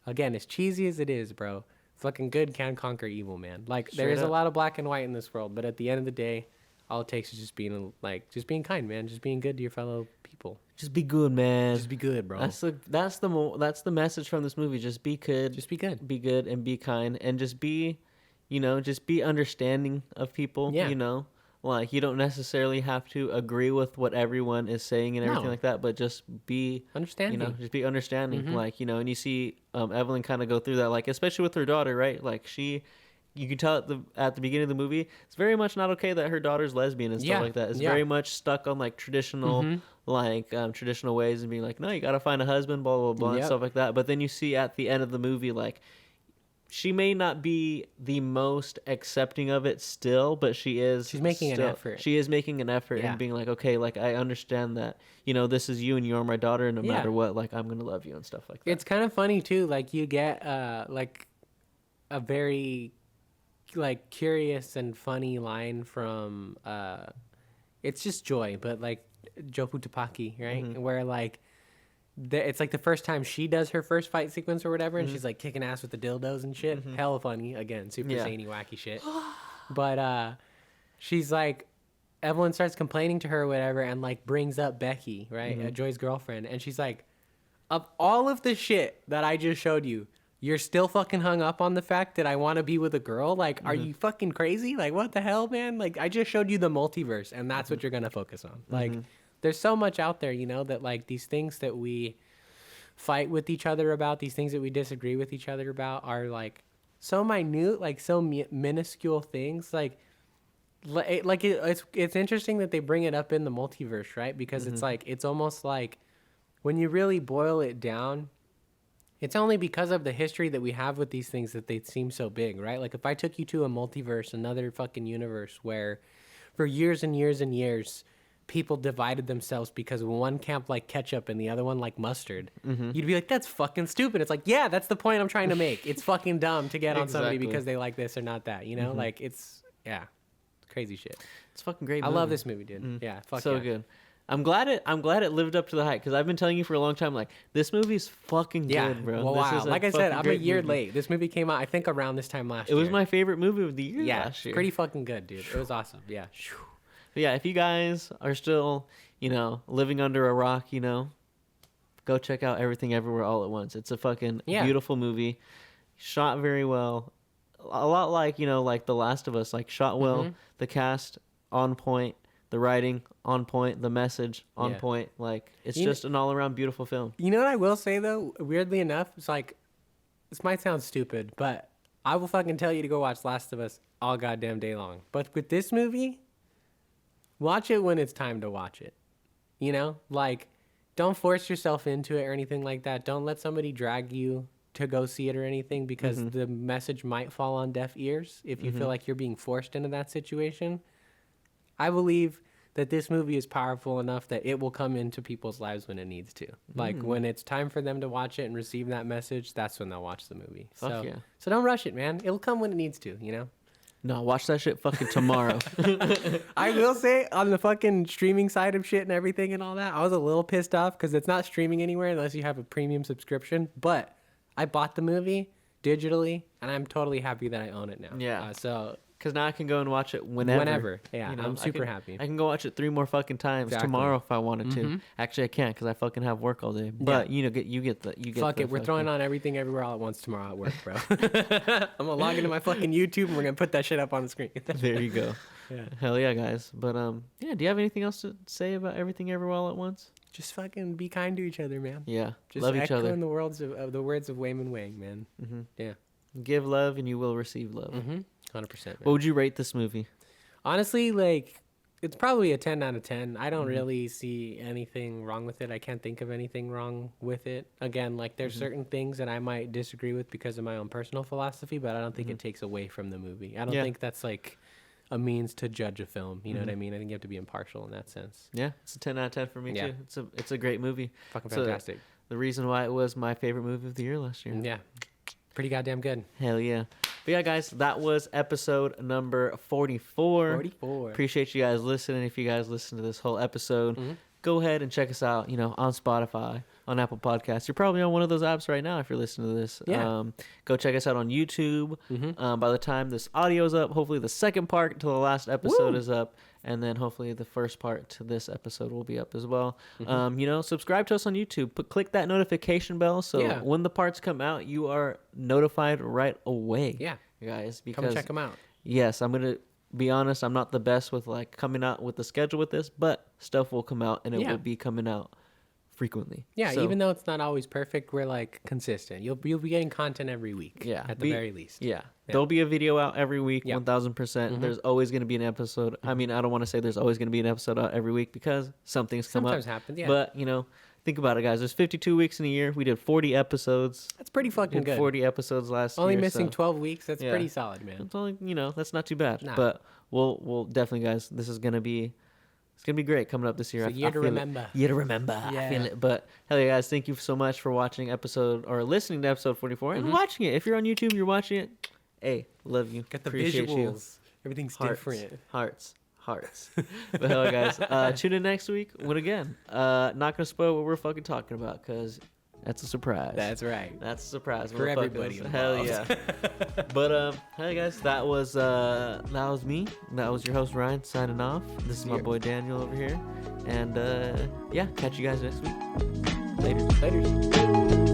again, as cheesy as it is, bro, fucking good can conquer evil, man. Like there is a lot of black and white in this world, but at the end of the day, all it takes is just being like, just being kind, man. Just being good to your fellow people.
Just be good, man.
Just be good, bro.
That's the message from this movie. Just be good.
Just be good.
Be good and be kind and just be, you know, just be understanding of people.
Yeah.
You know, like you don't necessarily have to agree with what everyone is saying and everything like that, but just be
understanding.
You know, just be understanding. Like, you know, and you see Evelyn kind of go through that, like especially with her daughter, right? Like you can tell at the beginning of the movie, it's very much not okay that her daughter's lesbian and stuff like that. It's very much stuck on like traditional, traditional ways and being like, no, you got to find a husband, blah, blah, blah, and stuff like that. But then you see at the end of the movie, like, she may not be the most accepting of it still, but she's making an effort. She is making an effort and being like, okay, like I understand that, you know, this is you and you're my daughter, and no matter what, like I'm going to love you and stuff like that.
It's kind of funny too. Like you get like a very like curious and funny line from it's just Joy, but like Jofu Tapaki, right? Where like it's like the first time she does her first fight sequence or whatever, and she's like kicking ass with the dildos and shit. Hella funny, again, super zany, wacky shit. But she's like, Evelyn starts complaining to her or whatever, and like brings up Becky, right, Joy's girlfriend, and she's like, of all of the shit that I just showed you, you're still fucking hung up on the fact that I want to be with a girl? Like, are you fucking crazy? Like, what the hell, man? Like, I just showed you the multiverse, and that's what you're going to focus on. Like, there's so much out there, you know, that, like, these things that we fight with each other about, these things that we disagree with each other about are, like, so minute, like, so minuscule things. It's interesting that they bring it up in the multiverse, right? Because it's, like, it's almost like when you really boil it down, it's only because of the history that we have with these things that they seem so big, right? Like if I took you to a multiverse, another fucking universe where for years and years and years, people divided themselves because one camp liked ketchup and the other one liked mustard, you'd be like, that's fucking stupid. It's like, yeah, that's the point I'm trying to make. It's fucking dumb to get on somebody
Exactly.
because they like this or not that, you know? Like, it's crazy shit.
It's a fucking great
I
movie.
love this movie, dude. Yeah, fuck
So
yeah.
good. I'm glad it lived up to the hype, because I've been telling you for a long time, like, this movie's fucking
Yeah,
good, bro.
well,
This
wow.
is a
Like I said,
fucking
I'm a
great
year
movie.
late. This movie came out, I think, around this time last
It
year.
was my favorite movie of the year
yeah,
last year.
pretty fucking good, dude. It was awesome. Yeah.
But yeah, if you guys are still, living under a rock, go check out Everything Everywhere All at Once. It's a fucking beautiful movie, shot very well. A lot like, like The Last of Us, like shot well, the cast on point, the writing on point, the message on point. Like, it's just an all-around beautiful film.
You know what I will say, though? Weirdly enough, it's like, this might sound stupid, but I will fucking tell you to go watch Last of Us all goddamn day long. But with this movie, watch it when it's time to watch it. You know? Like, don't force yourself into it or anything like that. Don't let somebody drag you to go see it or anything, because the message might fall on deaf ears if you feel like you're being forced into that situation. I believe that this movie is powerful enough that it will come into people's lives when it needs to. Like, when it's time for them to watch it and receive that message, that's when they'll watch the movie.
Fuck yeah.
So don't rush it, man. It'll come when it needs to, you know?
No, watch that shit fucking tomorrow.
I will say, on the fucking streaming side of shit and everything and all that, I was a little pissed off because it's not streaming anywhere unless you have a premium subscription. But I bought the movie digitally, and I'm totally happy that I own it now.
Yeah.
So...
Because now I can go and watch it whenever.
Yeah, I'm super happy.
I can go watch it 3 more fucking times tomorrow if I wanted to. Actually, I can't, because I fucking have work all day. But you get the
Fuck it, we're throwing on Everything Everywhere All at Once tomorrow at work, bro. I'm gonna log into my fucking YouTube and we're gonna put that shit up on the screen.
There you go.
Yeah.
Hell yeah, guys. But yeah. Do you have anything else to say about Everything Everywhere All at Once?
Just fucking be kind to each other, man.
Yeah.
Just
love each other.
echoing the words of Wayman Wang, man. Yeah.
Give love and you will receive love.
100%. Man.
What would you rate this movie?
Honestly, like, it's probably a 10 out of 10. I don't really see anything wrong with it. I can't think of anything wrong with it. Again, like, there's certain things that I might disagree with because of my own personal philosophy, but I don't think it takes away from the movie. I don't think that's, like, a means to judge a film. You know what I mean? I think you have to be impartial in that sense.
Yeah, it's a 10 out of 10 for me, too. It's a great movie.
Fucking
So,
fantastic.
the reason why it was my favorite movie of the year last year.
Yeah. Pretty goddamn good.
Hell yeah. But yeah, guys, that was episode number 44.
44.
Appreciate you guys listening. If you guys listen to this whole episode, go ahead and check us out, on Spotify, on Apple Podcasts. You're probably on one of those apps right now if you're listening to this.
Yeah.
Go check us out on YouTube. By the time this audio is up, hopefully the second part until the last episode is up. And then hopefully the first part to this episode will be up as well. Subscribe to us on YouTube. Click that notification bell so when the parts come out, you are notified right away.
Yeah.
Guys, because
Come check them out.
yes, I'm gonna be honest, I'm not the best with like coming out with the schedule with this, but stuff will come out and it will be coming out frequently.
Yeah,
So,
even though it's not always perfect, we're like consistent. You'll be getting content every week.
Yeah,
at the very least.
Yeah. There'll be a video out every week,
Yep.
1000%. There's always going to be an episode. I mean, I don't want to say there's always going to be an episode out every week because something's come
Sometimes
up.
happens, yeah.
But, think about it, guys. There's 52 weeks in a year. We did 40 episodes.
That's pretty fucking
Did
good.
40 episodes last
Only
year.
missing
so
12 weeks. That's
Yeah.
pretty solid, man.
It's only, that's not too bad.
Nah.
But we'll definitely, guys, this is going to be... It's going to be great coming up this year.
It's a year to
feel it.
remember.
Year to remember. I
Yeah.
feel it. But, hell yeah, guys, thank you so much for watching listening to episode 44 and watching it. If you're on YouTube, you're watching it. Hey, love you.
Got the
Appreciate
visuals.
you.
Everything's
Hearts,
different.
Hearts. But hell, guys, tune in next week when again, not going to spoil what we're fucking talking about because that's a surprise.
That's right.
That's a surprise.
For everybody
motherfuckers. Hell yeah. But hey guys, that was me. That was your host Ryan signing off. This is my boy Daniel over here. And yeah, catch you guys next week. Later.
Later.